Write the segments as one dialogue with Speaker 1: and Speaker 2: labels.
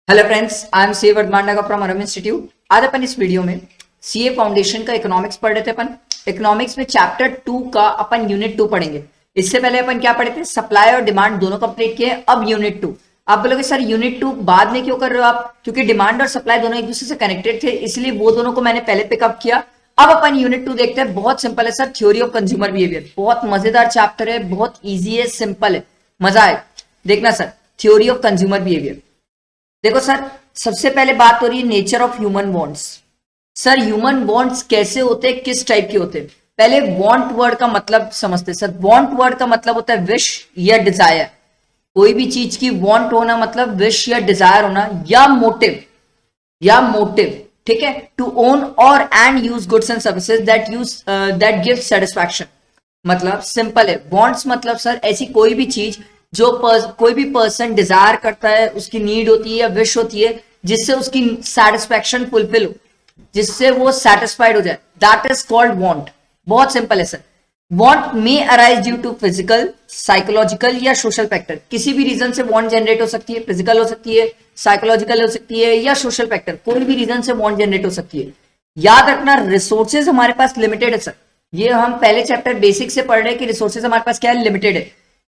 Speaker 1: Hello friends, I am सी वर्धमाननगर from अरम इंस्टीट्यूट। आज अपन इस वीडियो में सीए फाउंडेशन का इकोनॉमिक्स पढ़ रहे थे। अपन इकोनॉमिक्स में चैप्टर 2 का अपन यूनिट 2 पढ़ेंगे। इससे पहले अपन क्या पढ़े थे? सप्लाई और डिमांड दोनों कंप्लीट किए। अब यूनिट 2। आप बोलोगे सर यूनिट 2 बाद में क्यों कर रहे हो आप? क्योंकि डिमांड और सप्लाई दोनों एक दूसरे से कनेक्टेड थे, इसलिए वो दोनों को मैंने पहले पिकअप किया। अब अपन यूनिट 2 देखते हैं। बहुत सिंपल है sir, theory of consumer behaviour. बहुत मजेदार चैप्टर है, बहुत ईजी है, सिंपल है, मजा आए। देखना sir, theory of consumer behaviour. देखो सर, सबसे पहले बात हो रही है nature of human wants. Sir human wants कैसे होते हैं, किस टाइप के होते हैं? पहले वांट वर्ड का मतलब समझते हैं। सर वांट वर्ड का मतलब होता है विश या डिजायर। कोई भी चीज की वांट होना मतलब विश या डिजायर होना या मोटिव, ठीक है। टू ओन और and use goods and services that give satisfaction. मतलब सिंपल है, वांट्स मतलब सर ऐसी कोई भी चीज जो कोई भी पर्सन डिजायर करता है, उसकी नीड होती है या विश होती है, जिससे उसकी सेटिस्फैक्शन फुलफिल हो, जिससे वो सेटिस्फाइड हो जाए, दैट इज कॉल्ड वांट। बहुत सिंपल है sir. Want may arise due to physical, psychological या सोशल फैक्टर। किसी भी रीजन से वांट जनरेट हो सकती है, फिजिकल हो सकती है, साइकोलॉजिकल हो सकती है या सोशल फैक्टर। कोई भी रीजन से वांट जनरेट हो सकती है। याद रखना, रिसोर्सेज हमारे पास लिमिटेड है सर। ये हम पहले चैप्टर बेसिक से पढ़ रहे हैं कि रिसोर्सेज हमारे पास क्या है, लिमिटेड है।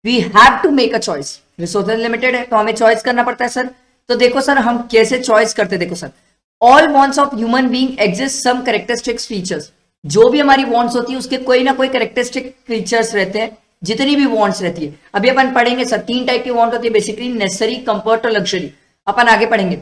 Speaker 1: We have to make a choice. Resources limited है तो हमें चॉइस करना पड़ता है सर। तो देखो सर, हम कैसे चॉइस करते हैं। देखो sir, all wants of human being exist some characteristics features. जो भी हमारी वॉन्ट्स होती है उसके कोई ना कोई कैरेक्टरिस्टिक फीचर्स रहते हैं, जितनी भी वॉन्ट्स रहती है। अभी अपन पढ़ेंगे सर, 3 टाइप की वॉन्ट होती है बेसिकली, नेसेसरी, कंफर्ट और लग्जरी। अपन आगे पढ़ेंगे।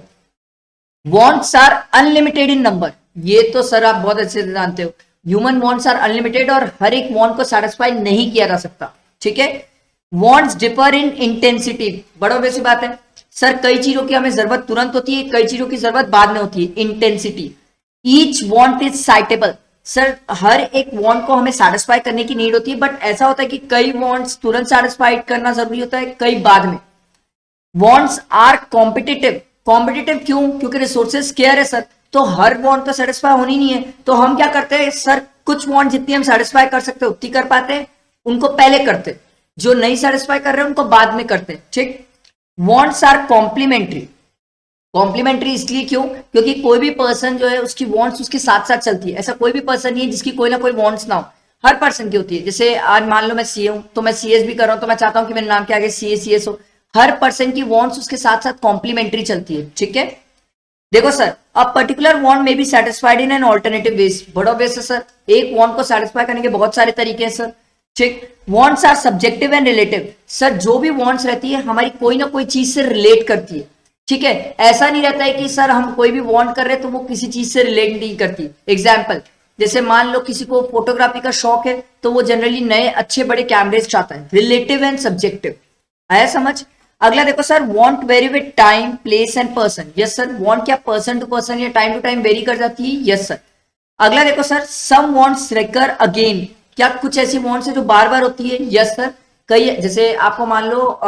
Speaker 1: Wants are unlimited in number. ये तो सर आप बहुत अच्छे से जानते हो। ह्यूमन वॉन्ट्स आर अनलिमिटेड और हर एक वॉन्ट को सेटिस्फाई नहीं किया जा सकता, ठीक है। Wants differ in intensity. बड़ा वैसी बात है सर, कई चीजों की हमें जरूरत तुरंत होती है, कई चीजों की जरूरत बाद में होती है। Intensity. Each want is satiable. Sir हर एक वॉन्ट को हमें सेटिस्फाई करने की नीड होती है, बट ऐसा होता है कि कई वॉन्ट्स तुरंत सेटिस्फाई करना जरूरी होता है, कई बाद में। Wants are competitive. कॉम्पिटिटिव क्यों? क्योंकि रिसोर्सेज स्केयर है सर, तो हर वॉन्ट तो सेटिस्फाई होनी नहीं है। तो हम क्या करते हैं सर, कुछ वॉन्ट जितनी हम सेटिस्फाई कर सकते हैं उतनी कर पाते हैं, उनको पहले करते हैं। जो नहीं सेटिस्फाई कर रहे हैं उनको बाद में करते हैं, ठीक। Wants are complementary. कॉम्प्लीमेंट्री इसलिए क्यों? क्योंकि कोई भी पर्सन जो है उसकी वॉन्ट्स उसके साथ साथ चलती है। ऐसा कोई भी पर्सन नहीं है जिसकी कोई ना कोई वॉन्ट्स ना हो, हर पर्सन की होती है। जैसे आज मान लो मैं सीए हूं तो मैं सीएस भी कर रहा हूं, तो मैं चाहता हूं कि मेरे नाम के आगे सीए सीएस हो। हर पर्सन की वॉन्ट्स उसके साथ साथ कॉम्प्लीमेंट्री चलती है, ठीक है। देखो sir, a particular want may be satisfied in an alternative ways. बड़ा ऑब्वियस है सर, एक वांट को सेटिस्फाई करने के बहुत सारे तरीके हैं सर, ठीक। Wants are subjective and relative. Sir जो भी वांट्स रहती है हमारी कोई ना कोई चीज से रिलेट करती है, ठीक है। ऐसा नहीं रहता है कि सर हम कोई भी वांट कर रहे हैं तो वो किसी चीज से रिलेट नहीं करती। एग्जाम्पल, जैसे मान लो किसी को फोटोग्राफी का शौक है तो वो जनरली नए अच्छे बड़े कैमरेज चाहता है। रिलेटिव एंड सब्जेक्टिव, आया समझ? अगला देखो sir, want very with time, place and person. Yes sir, want क्या पर्सन टू पर्सन या टाइम टू टाइम वेरी कर जाती है? Yes sir. अगला देखो सर, सम वांट्स रेकर अगेन। क्या कुछ ऐसी वांट्स है जो बार बार होती है? Yes sir. कई, जैसे आपको मान लो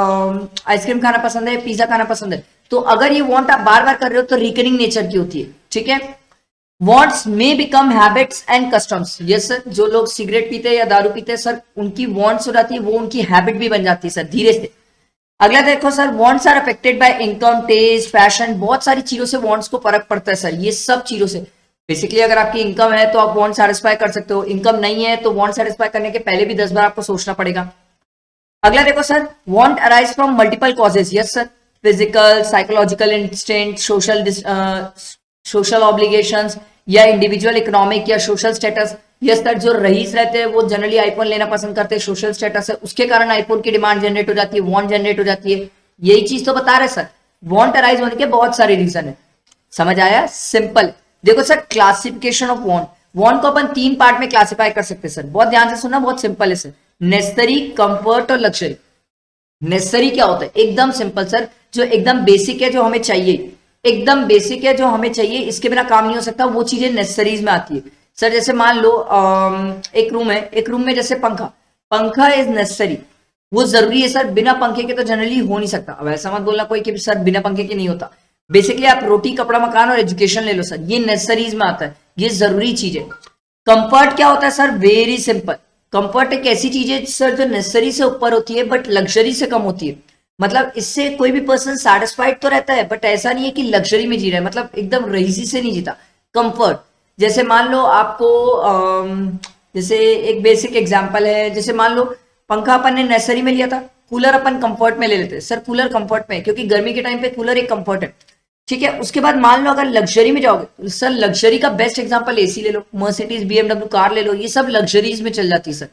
Speaker 1: आइसक्रीम खाना पसंद है, पिज्जा खाना पसंद है, तो अगर ये वांट आप बार बार कर रहे हो तो रिकरिंग नेचर की होती है, ठीक है। Wants may become habits and customs. Yes sir, जो लोग सिगरेट पीते हैं या दारू पीते हैं सर, उनकी वॉन्ट्स हो जाती है, वो उनकी हैबिट भी बन जाती है सर, धीरे से। अगला देखो sir, wants are affected by income, taste, fashion. बहुत सारी चीजों से वॉन्ट्स को फर्क पड़ता है सर, ये सब चीजों से। बेसिकली अगर आपकी इनकम है तो आप वॉन्ट सेटिस्फाई कर सकते हो, इनकम नहीं है तो वॉन्ट सेटिस्फाई करने के पहले भी 10 बार आपको सोचना पड़ेगा। अगला देखो sir, want arise from multiple causes. Yes sir, physical, psychological instinct, social obligations या इंडिविजुअल इकोनॉमिक या सोशल स्टेटस। यस सर, जो रईस रहते हैं वो जनरली आईफोन लेना पसंद करते हैं, सोशल स्टेटस है उसके कारण आईफोन की डिमांड जनरेट हो जाती है, वांट जनरेट हो जाती है। यही चीज तो बता रहे सर, वांट अराइज होने के बहुत सारे रीजन है। समझ आया? सिंपल। देखो sir, classification of want. Want को अपन 3 पार्ट में क्लासिफाई कर सकते हैं सर, बहुत ध्यान से सुनना, बहुत सिंपल है सर। नेसेसरी, कंफर्ट और लग्जरी। नेसेसरी क्या होता है? एकदम सिंपल सर, जो एकदम बेसिक है, जो हमें चाहिए, एकदम बेसिक है जो हमें चाहिए, इसके बिना काम नहीं हो सकता, वो चीजें नेसेसरीज में आती है सर। जैसे मान लो एक रूम है, एक रूम में जैसे पंखा, पंखा इज नेसेसरी, वो जरूरी है सर, बिना पंखे के तो जनरली हो नहीं सकता। अब ऐसा मत बोलना कोई कि सर बिना पंखे के नहीं होता। बेसिकली आप रोटी, कपड़ा, मकान और एजुकेशन ले लो सर, ये नेसेसरीज में आता है, ये जरूरी चीज है। कंफर्ट क्या होता है सर? Very simple. कंफर्ट एक ऐसी चीज है सर जो नेसेसरी से ऊपर होती है बट लग्जरी से कम होती है। मतलब इससे कोई भी पर्सन सेटिस्फाइड तो रहता है, बट ऐसा नहीं है कि लग्जरी में जी रहा है, मतलब एकदम रईसी से नहीं जीता। कंफर्ट, जैसे मान लो आपको जैसे एक बेसिक एग्जांपल है, जैसे मान लो पंखा अपन ने नर्सरी में लिया था, कूलर अपन कंफर्ट में ले लेते हैं। सर कूलर कंफर्ट में है, क्योंकि गर्मी के टाइम पे कूलर एक कंफर्ट है, ठीक है। उसके बाद मान लो अगर लग्जरी में जाओगे, तो सर लग्जरी का बेस्ट एग्जांपल एसी ले लो, मर्सिडीज बीएमडब्ल्यू कार ले लो, ये सब लग्जरीज में चल जाती है सर।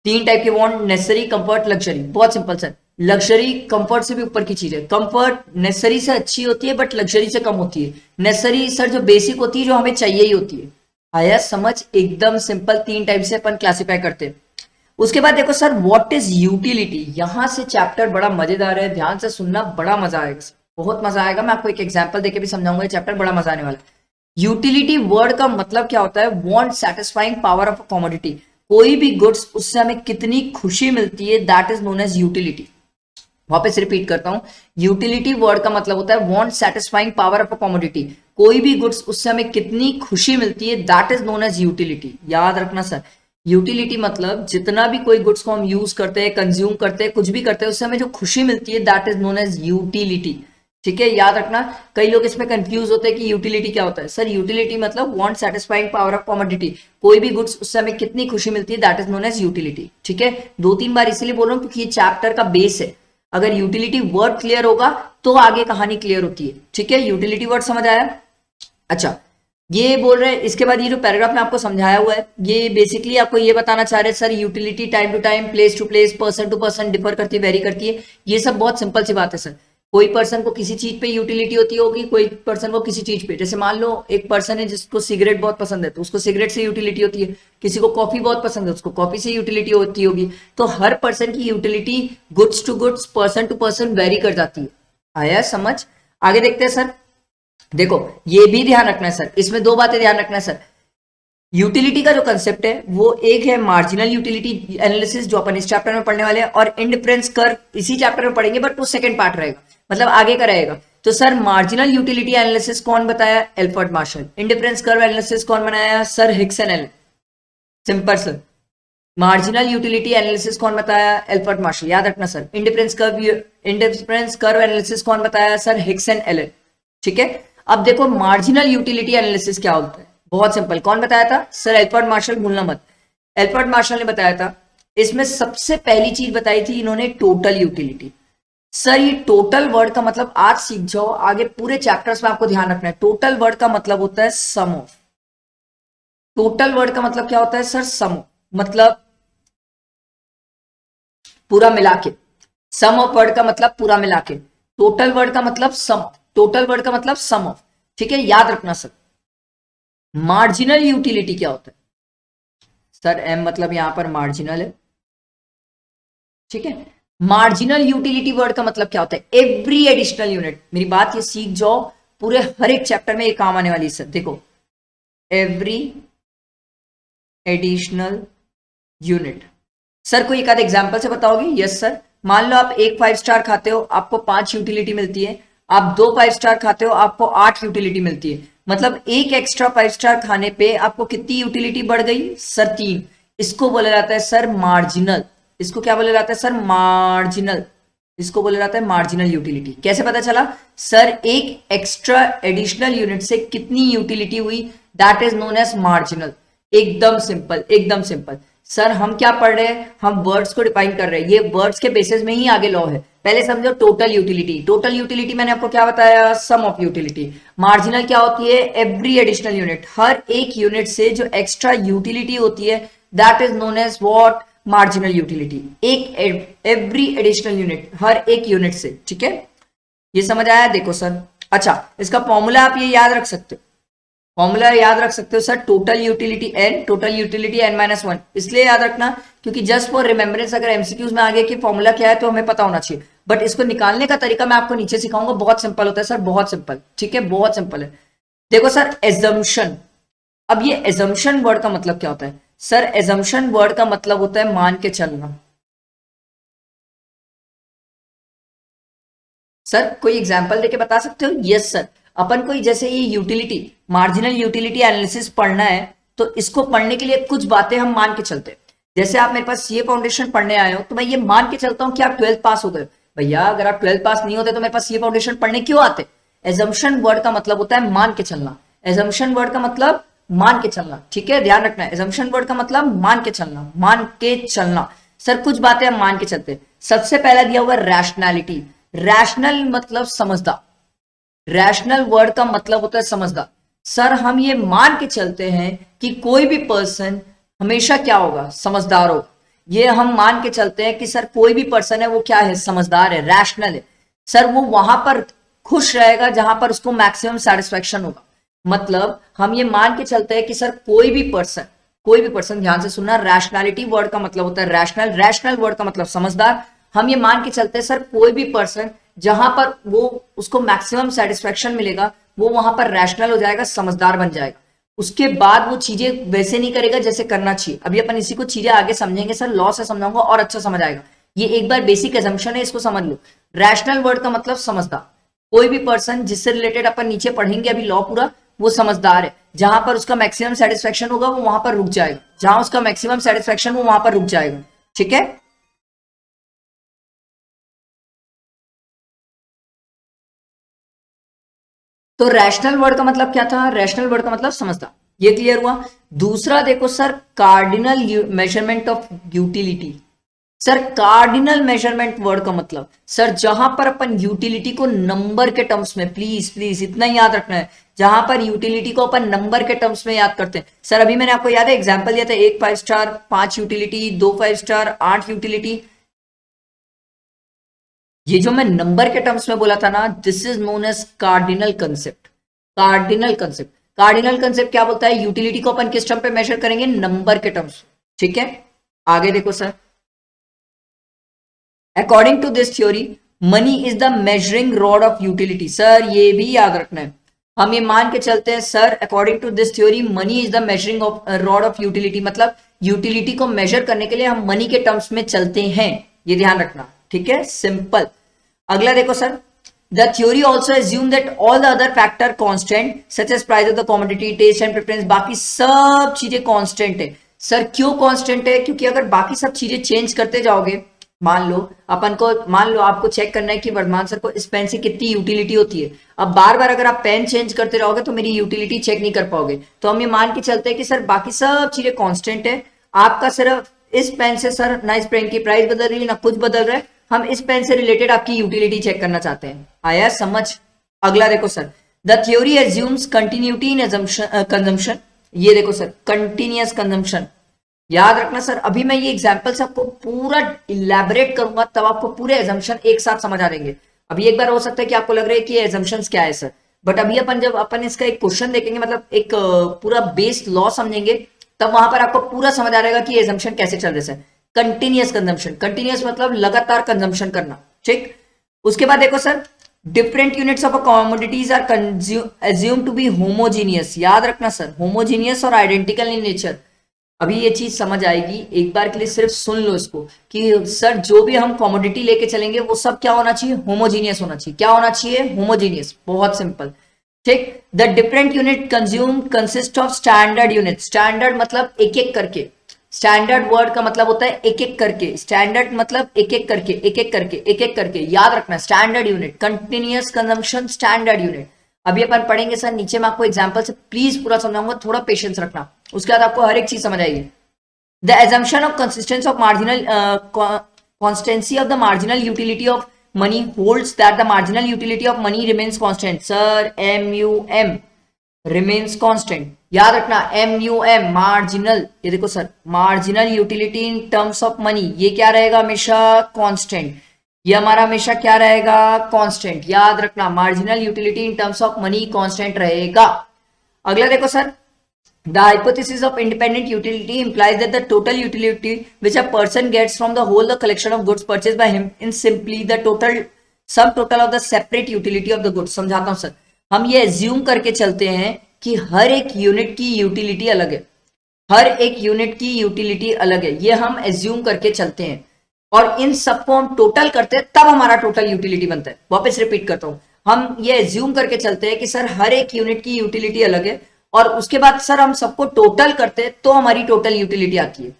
Speaker 1: तीन टाइप के वांट, नेसेसरी, कंफर्ट, लग्जरी। बहुत सिंपल सर, लग्जरी कंफर्ट से भी ऊपर की चीज है। कंफर्ट नेसेसरी से अच्छी होती है बट लग्जरी से कम होती है। नेसेसरी सर जो बेसिक होती है, जो हमें चाहिए ही होती है। आया समझ? एकदम सिंपल, तीन टाइप से अपन क्लासिफाई करते हैं। उसके बाद देखो सर, व्हाट इज यूटिलिटी। यहां से चैप्टर बड़ा मजेदार है, ध्यान से सुनना, बड़ा मजा आएगा, बहुत मजा आएगा। मैं आपको एक एग्जांपल देके भी समझाऊंगा, ये चैप्टर बड़ा मजा आने वाला है। यूटिलिटी वर्ड का मतलब क्या होता है? Want satisfying power of a commodity. कोई भी गुड्स, उससे हमें कितनी खुशी मिलती है, that is known as utility. वापस रिपीट करता हूं, यूटिलिटी वर्ड का मतलब होता है want satisfying power of a commodity. कोई भी गुड्स, उससे हमें कितनी खुशी मिलती है, that is known as utility. याद रखना सर, यूटिलिटी मतलब जितना भी कोई गुड्स को हम यूज करते हैं, कंज्यूम करते हैं, कुछ भी करते हैं, उससे हमें जो खुशी मिलती है, that is known as utility. ठीक है, याद रखना। कई लोग इसमें कंफ्यूज होते हैं कि यूटिलिटी क्या होता है। सर यूटिलिटी मतलब want satisfying power of commodity. कोई भी गुड्स, उससे हमें कितनी खुशी मिलती है, that is known as utility. ठीक है, दो तीन बार इसलिए बोल रहा हूं क्योंकि ये चैप्टर का बेस है। अगर यूटिलिटी वर्ड क्लियर होगा तो आगे कहानी क्लियर होती है। ठीक है, यूटिलिटी वर्ड समझ आया? अच्छा, ये बोल रहे हैं, इसके बाद ये जो पैराग्राफ में आपको समझाया हुआ है, ये बेसिकली आपको ये बताना चाह रहे हैं sir, utility time to time, place to place, person to person differ करती है, वेरी करती है। ये सब बहुत सिंपल सी बात है सर। कोई पर्सन को किसी चीज पे यूटिलिटी होती होगी, कोई पर्सन को किसी चीज पे। जैसे मान लो एक पर्सन है जिसको सिगरेट बहुत पसंद है, तो उसको सिगरेट से यूटिलिटी होती है। किसी को कॉफी बहुत पसंद है, उसको कॉफी से यूटिलिटी होती होगी। तो हर पर्सन की utility goods to goods, person to person vary कर जाती है। आया समझ? आगे देखते हैं सर। देखो ये भी ध्यान रखना है सर, इसमें दो बातें ध्यान रखना है सर। यूटिलिटी का जो कंसेप्ट है वो एक है मार्जिनल यूटिलिटी एनालिसिस, जो अपन इस चैप्टर में पढ़ने वाले हैं, और इंडिफरेंस कर्व इसी चैप्टर में पढ़ेंगे, बट वो सेकंड पार्ट रहेगा, मतलब आगे का रहेगा। तो सर मार्जिनल यूटिलिटी एनालिसिस कौन बताया? Alfred Marshall. Indifference curve analysis कौन बनाया? Sir Hicks and Allen. Simple sir, marginal utility analysis कौन बताया? Alfred Marshall. याद रखना सर, इंडिफरेंस कर्व एनालिसिस कौन बताया? Sir Hicks and Allen. ठीक है, अब देखो मार्जिनल यूटिलिटी एनालिसिस क्या होता है, बहुत सिंपल। कौन बताया था? सर एल्फर्ड मार्शल, भूलना मत। एल्फर्ड मार्शल ने बताया था। इसमें सबसे पहली चीज बताई थी इन्होंने, टोटल यूटिलिटी। सर ये टोटल वर्ड का मतलब आज सीख जाओ, आगे पूरे चैप्टर्स में आपको ध्यान रखना है। टोटल वर्ड का मतलब होता है सम ऑफ। टोटल वर्ड का मतलब क्या होता है सर? सम ऑफ, मतलब पूरा मिला के। सम ऑफ वर्ड का मतलब पूरा मिला के। टोटल वर्ड का मतलब सम, टोटल वर्ड का मतलब सम ऑफ। ठीक है, याद रखना सर। मार्जिनल यूटिलिटी क्या होता है? सर एम मतलब यहां पर मार्जिनल है। ठीक है, मार्जिनल यूटिलिटी वर्ड का मतलब क्या होता है? Every additional unit. मेरी बात ये सीख जाओ, पूरे हर एक चैप्टर में ये काम आने वाली है सर। देखो एवरी एडिशनल यूनिट। सर कोई एक आध एग्जांपल से बताओगे? Yes sir. मान लो आप एक 5 स्टार खाते हो, आपको 5 यूटिलिटी मिलती है। आप 2 5 स्टार खाते हो, आपको 8 यूटिलिटी मिलती है। मतलब एक एक्स्ट्रा 5 स्टार खाने पे आपको कितनी यूटिलिटी बढ़ गई? सर 3। इसको बोला जाता है सर मार्जिनल। इसको क्या बोला जाता है सर? मार्जिनल। इसको बोला जाता है मार्जिनल यूटिलिटी। कैसे पता चला? सर एक एक्स्ट्रा एडिशनल यूनिट से कितनी यूटिलिटी हुई, that is known as marginal. एकदम सिंपल, एकदम सिंपल। सर हम क्या पढ़ रहे हैं? हम वर्ड्स को डिफाइन कर रहे हैं, ये वर्ड्स के बेसिस में ही आगे लॉ है। पहले समझो टोटल यूटिलिटी। टोटल यूटिलिटी मैंने आपको क्या बताया? सम ऑफ यूटिलिटी। मार्जिनल क्या होती है? एवरी एडिशनल यूनिट, हर एक यूनिट से जो एक्स्ट्रा यूटिलिटी होती है, that is known as what? Marginal utility. एक एवरी एडिशनल यूनिट, हर एक यूनिट से। ठीक है, ये समझ आया? देखो सर, अच्छा इसका फॉर्मूला आप ये याद रख सकते हो। फॉर्मूला याद रख सकते हो sir, total utility N, total utility N minus 1। इसलिए याद रखना क्योंकि जस्ट फॉर रिमेम्बरेंस, अगर एमसीक्यूज में आ गया कि फॉर्मूला क्या है तो हमें पता होना चाहिए। बट इसको निकालने का तरीका मैं आपको नीचे सिखाऊंगा, बहुत सिंपल होता है सर, बहुत सिंपल। ठीक है, बहुत सिंपल है। देखो सर एजम्पशन। अब ये एजम्पशन वर्ड का मतलब क्या होता है? सर एजम्पशन वर्ड का मतलब होता है मान के चलना। सर कोई एग्जाम्पल देके बता सकते हो? Yes sir. अपन को जैसे ये यूटिलिटी, मार्जिनल यूटिलिटी एनालिसिस पढ़ना है, तो इसको पढ़ने के लिए कुछ बातें हम मान के चलते हैं। जैसे आप मेरे पास ये फाउंडेशन पढ़ने आए हो, तो मैं ये मान के चलता हूं कि आप 12th पास हो गए। भैया अगर आप 12th पास नहीं होते तो मेरे पास ये फाउंडेशन पढ़ने क्यों आते? एजम्पशन वर्ड का मतलब होता है मान के चलना, एजम्पशन वर्ड का मतलब मान के चलना, ठीक है, ध्यान रखना है। एजम्पशन वर्ड का मतलब मान के चलना, मान के चलना। सर कुछ बातें हम मान के चलते हैं। सबसे पहला दिया हुआ रैशनैलिटी, रैशनल मतलब समझदार, रैशनल वर्ड का मतलब होता है समझदार। सर हम ये मान के चलते हैं कि कोई भी पर्सन हमेशा क्या होगा, समझदार होगा। ये हम मान के चलते हैं कि सर कोई भी पर्सन है वो क्या है, समझदार है, रैशनल है। सर वो वहां पर खुश रहेगा जहां पर उसको मैक्सिमम सेटिस्फेक्शन होगा। मतलब हम ये मान के चलते हैं कि सर कोई भी पर्सन, कोई भी पर्सन, ध्यान से सुनना, रैशनैलिटी वर्ड का मतलब होता है रैशनल, रैशनल वर्ड का मतलब समझदार। हम ये मान के चलते हैं सर कोई भी पर्सन जहां पर वो उसको मैक्सिमम सेटिस्फेक्शन मिलेगा वो वहां पर रैशनल हो जाएगा, समझदार बन जाएगा। उसके बाद वो चीजें वैसे नहीं करेगा जैसे करना चाहिए। अभी अपन इसी को चीजें आगे समझेंगे सर, लॉ से समझाऊंगा और अच्छा समझ आएगा। ये एक बार बेसिक एजम्पशन है, इसको समझ लो। रैशनल वर्ड का मतलब समझदार, कोई भी पर्सन जिससे रिलेटेड अपन नीचे पढ़ेंगे अभी लॉ पूरा, वो समझदार है। जहां पर उसका मैक्सिमम सेटिस्फेक्शन होगा वो वहां पर रुक जाएगा, जहां उसका मैक्सिमम सेटिस्फेक्शन वो वहां पर रुक जाएगा, ठीक है। तो रैशनल वर्ड का मतलब क्या था, रैशनल वर्ड का मतलब समझदार, ये क्लियर हुआ। दूसरा देखो sir, cardinal measurement of utility. Sir cardinal measurement word का मतलब सर जहां पर अपन यूटिलिटी को नंबर के टर्म्स में, प्लीज प्लीज इतना ही याद रखना है, जहां पर यूटिलिटी को अपन नंबर के टर्म्स में याद करते हैं। सर अभी मैंने आपको याद है एग्जांपल दिया था, 1 5 स्टार 5 यूटिलिटी, 2 5 स्टार 8 यूटिलिटी। ये जो मैं नंबर के टर्म्स में बोला था ना, this is known as cardinal concept. Cardinal concept, cardinal concept क्या बोलता है, यूटिलिटी को अपन किस टर्म पे मेजर करेंगे, नंबर के टर्म्स, ठीक है। आगे देखो sir, according to this theory money is the measuring rod of utility. Sir ये भी याद रखना है, हम ये मान के चलते हैं sir according to this theory money is the measuring of rod of utility, मतलब यूटिलिटी को मेजर करने के लिए हम मनी के टर्म्स में चलते हैं, ये ध्यान रखना, ठीक है, सिंपल। अगला देखो sir, the theory also assume that all the other factor constant such as price of the commodity, taste and preference, बाकी सब चीजें कांस्टेंट है। सर क्यों कांस्टेंट है, क्योंकि अगर बाकी सब चीजें चेंज करते जाओगे, मान लो अपन को, मान लो आपको चेक करना है कि वर्धमान सर को इस पेन से कितनी यूटिलिटी होती है। अब बार बार अगर आप पेन चेंज करते रहोगे तो मेरी यूटिलिटी चेक नहीं कर पाओगे। तो हम ये मान के चलते हैं कि सर बाकी सब चीजें कांस्टेंट है, आपका सिर्फ इस पेन से सर ना इस पेन की प्राइस बदल रही है ना कुछ बदल रहा है, हम इस पेन से रिलेटेड आपकी यूटिलिटी चेक करना चाहते हैं। आया समझ। अगला देखो sir, the theory assumes continuity in consumption. ये देखो सर, कंटिन्यूअस कंजम्पशन, याद रखना सर। अभी मैं ये एग्जांपल से आपको पूरा इलेबोरेट करूंगा तब आपको पूरे एजम्पशन एक साथ समझ आ जाएंगे। अभी एक बार हो सकता है कि आपको लग रहा है कि ये एजम्पशंस क्या है सर, बट अभी अपन जब अपन इसका एक क्वेश्चन देखेंगे, मतलब एक पूरा बेस लॉ समझेंगे, तब वहां पर आपको पूरा समझ आ जाएगा कि ये एजम्पशन कैसे चल रहे हैं। कंटिन्यूअस कंजम्पशन, कंटिन्यूअस मतलब लगातार कंजम्पशन करना, ठीक। उसके बाद देखो sir, different units of a commodities are assume to be homogeneous. याद रखना सर, होमोजीनियस और आइडेंटिकल इन नेचर। अभी ये चीज समझ आएगी, एक बार के लिए सिर्फ सुन लो इसको कि सर जो भी हम कमोडिटी लेके चलेंगे वो सब क्या होना चाहिए, होमोजीनियस होना चाहिए। क्या होना चाहिए, होमोजीनियस, बहुत सिंपल, ठीक। The different unit consume consist of standard unit. Standard मतलब एक एक करके, स्टैंडर्ड वर्ड का मतलब होता है एक एक करके, स्टैंडर्ड मतलब एक एक करके, एक एक करके, एक एक करके, याद रखना। Standard unit, continuous consumption, standard unit. अभी अपन पढ़ेंगे सर, नीचे मैं आपको एग्जांपल से प्लीज पूरा समझाऊंगा, थोड़ा पेशेंस रखना, उसके बाद आपको हर एक चीज समझ आएगी। The assumption of consistence of marginal constancy of the marginal utility of money holds that the marginal utility of money remains constant. sir MUM remains constant, याद रखना, MUM मार्जिनल, ये देखो sir, marginal utility in terms of money, ये क्या रहेगा, हमेशा constant. ये हमारा हमेशा क्या रहेगा, कांस्टेंट, याद रखना, marginal utility in terms of money constant रहेगा। अगला देखो sir, the hypothesis of independent utility implies that the total utility which a person gets from the whole the collection of goods purchased by him in simply the total sum total of the separate utility of the goods। समझाता हूं sir, हम ये assume करके चलते हैं कि हर एक unit की यूटिलिटी अलग है, हर एक यूनिट की यूटिलिटी अलग है, ये हम एज्यूम करके चलते हैं और इन सबको हम टोटल करते हैं तब हमारा टोटल यूटिलिटी बनता है। वापस रिपीट करता हूं, हम ये एज्यूम करके चलते हैं कि सर हर एक यूनिट की यूटिलिटी अलग है और उसके बाद सर हम सबको टोटल करते हैं तो हमारी टोटल यूटिलिटी आती है।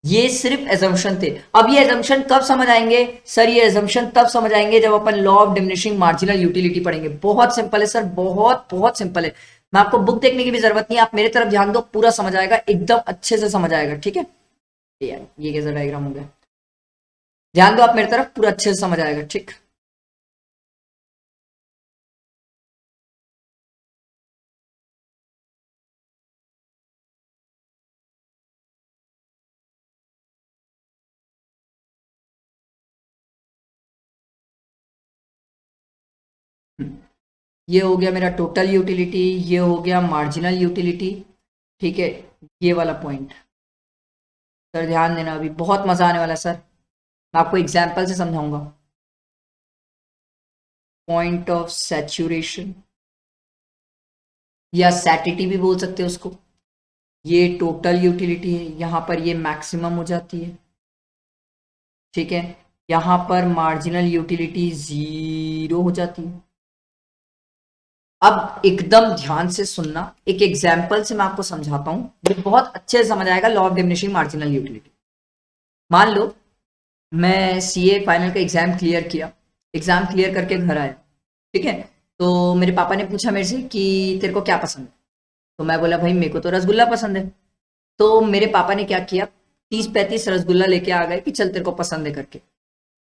Speaker 1: ये सिर्फ एजम्पशन थे। अब ये एजम्पशन कब समझ आएंगे सर? ये एजम्पशन तब समझ आएंगे जब अपन law of diminishing marginal utility पढ़ेंगे। बहुत सिंपल है सर, बहुत बहुत सिंपल है। मैं आपको बुक देखने की भी जरूरत नहीं है, आप मेरे तरफ ध्यान दो, पूरा समझ आएगा, एकदम अच्छे से समझ आएगा। ठीक है यार, ये कैसा डायग्राम हो गया? ध्यान दो आप मेरी तरफ, पूरा अच्छे से समझ आएगा। ठीक, ये हो गया मेरा टोटल यूटिलिटी, ये हो गया मार्जिनल यूटिलिटी। ठीक है, ये वाला पॉइंट सर ध्यान देना, अभी बहुत मजा आने वाला है सर, मैं आपको एग्जाम्पल से समझाऊंगा। पॉइंट ऑफ सैचुरेशन या सैटिटी भी बोल सकते हो उसको। ये टोटल यूटिलिटी है, यहां पर ये मैक्सिमम हो जाती है। ठीक है, यहां पर मार्जिनल यूटिलिटी जीरो हो जाती है। अब एकदम ध्यान से सुनना, एक एग्जाम्पल से मैं आपको समझाता हूं, ये बहुत अच्छे से समझ आएगा law of diminishing marginal utility. मान लो मैं सीए फाइनल का एग्जाम क्लियर किया, एग्जाम क्लियर करके घर आया। ठीक है, तो मेरे पापा ने पूछा मेरे से कि तेरे को क्या पसंद है? तो मैं बोला भाई मेरे को तो रसगुल्ला पसंद है। तो मेरे पापा ने क्या किया, 30-35 रसगुल्ला लेके आ गए कि चल तेरे को पसंद है करके।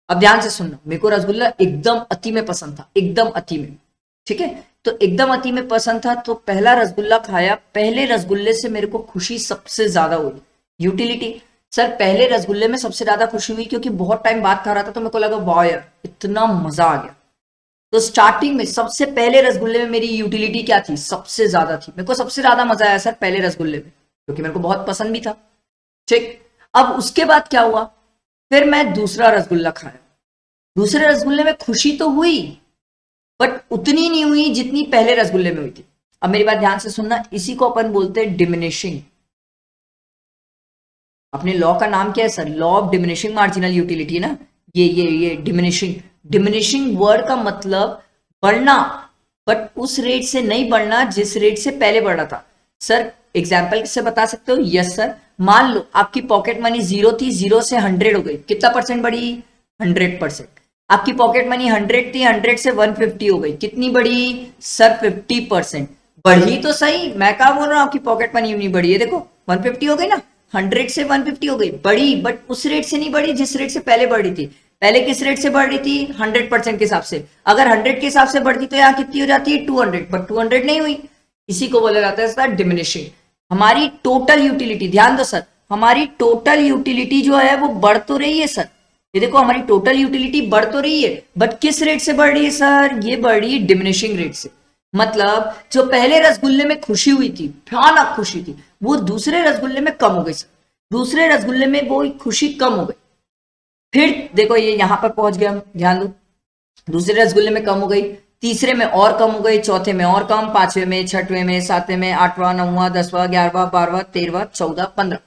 Speaker 1: अब ध्यान से सुनना, मेरे को रसगुल्ला एकदम अति में पसंद था, एकदम अति में। ठीक है, तो एकदम अति में पसंद था, तो पहला रसगुल्ला खाया, पहले रसगुल्ले से मेरे को खुशी सबसे ज्यादा हुई। यूटिलिटी सर, पहले रसगुल्ले में सबसे ज्यादा खुशी हुई क्योंकि बहुत टाइम बाद खा रहा था, तो मेरे को लगा वाह यार इतना मजा आ गया। तो स्टार्टिंग में सबसे पहले रसगुल्ले में मेरी यूटिलिटी क्या थी? सबसे ज्यादा थी। मेरे को सबसे ज्यादा मजा आया सर पहले रसगुल्ले में, क्योंकि मेरे को बहुत पसंद भी था। ठीक, अब उसके बाद क्या हुआ, फिर मैं दूसरा रसगुल्ला खाया। दूसरे रसगुल्ले में खुशी तो हुई, बट उतनी नहीं हुई जितनी पहले रसगुल्ले में हुई थी। अब मेरी बात ध्यान से सुनना, इसी को अपन बोलते हैं डिमिनिशिंग। अपने लॉ का नाम क्या है sir? Law of diminishing marginal utility ना। ये डिमिनिशिंग, डिमिनिशिंग वर्ड का मतलब बढ़ना, बट उस रेट से नहीं बढ़ना जिस रेट से पहले बढ़ा था। सर एग्जाम्पल से बता सकते हो? यस सर, मान लो आपकी पॉकेट मनी 0 थी, 0 से 100 हो गई, कितना परसेंट बढ़ी? 100%। आपकी पॉकेट मनी 100 थी, 100 से 150 हो गई, कितनी बढ़ी सर? 50%। बढ़ी तो सही, मैं क्या बोल रहा हूँ आपकी पॉकेट मनी नहीं बढ़ी है, देखो 150 हो गई ना, 100 से 150 हो गई, बढ़ी, बट उस रेट से नहीं बढ़ी जिस रेट से पहले बढ़ी थी। पहले किस रेट से बढ़ रही थी? 100% के हिसाब से। अगर 100 के हिसाब से बढ़ती तो यहाँ कितनी हो जाती है? 200, बट 200 नहीं हुई। इसी को बोला जाता है सर डिमिनिशिंग। हमारी टोटल यूटिलिटी, ध्यान दो सर, हमारी टोटल यूटिलिटी जो है वो बढ़ तो रही है सर, ये देखो हमारी टोटल यूटिलिटी बढ़ तो रही है, बट किस रेट से बढ़ रही है सर? ये बढ़ रही है डिमिनिशिंग रेट से। मतलब जो पहले रसगुल्ले में खुशी हुई थी, भयानक खुशी थी, वो दूसरे रसगुल्ले में कम हो गई सर। दूसरे रसगुल्ले में वो खुशी कम हो गई। फिर देखो ये यहां पर पहुंच गया, ध्यान दो, दूसरे रसगुल्ले में कम हो गई, तीसरे में और कम हो गई, चौथे में और कम, पांचवें में, छठवें में, सातवें में, आठवां, नौवां, 10वां, 11वां, 12वां, 13वां, 14, 15।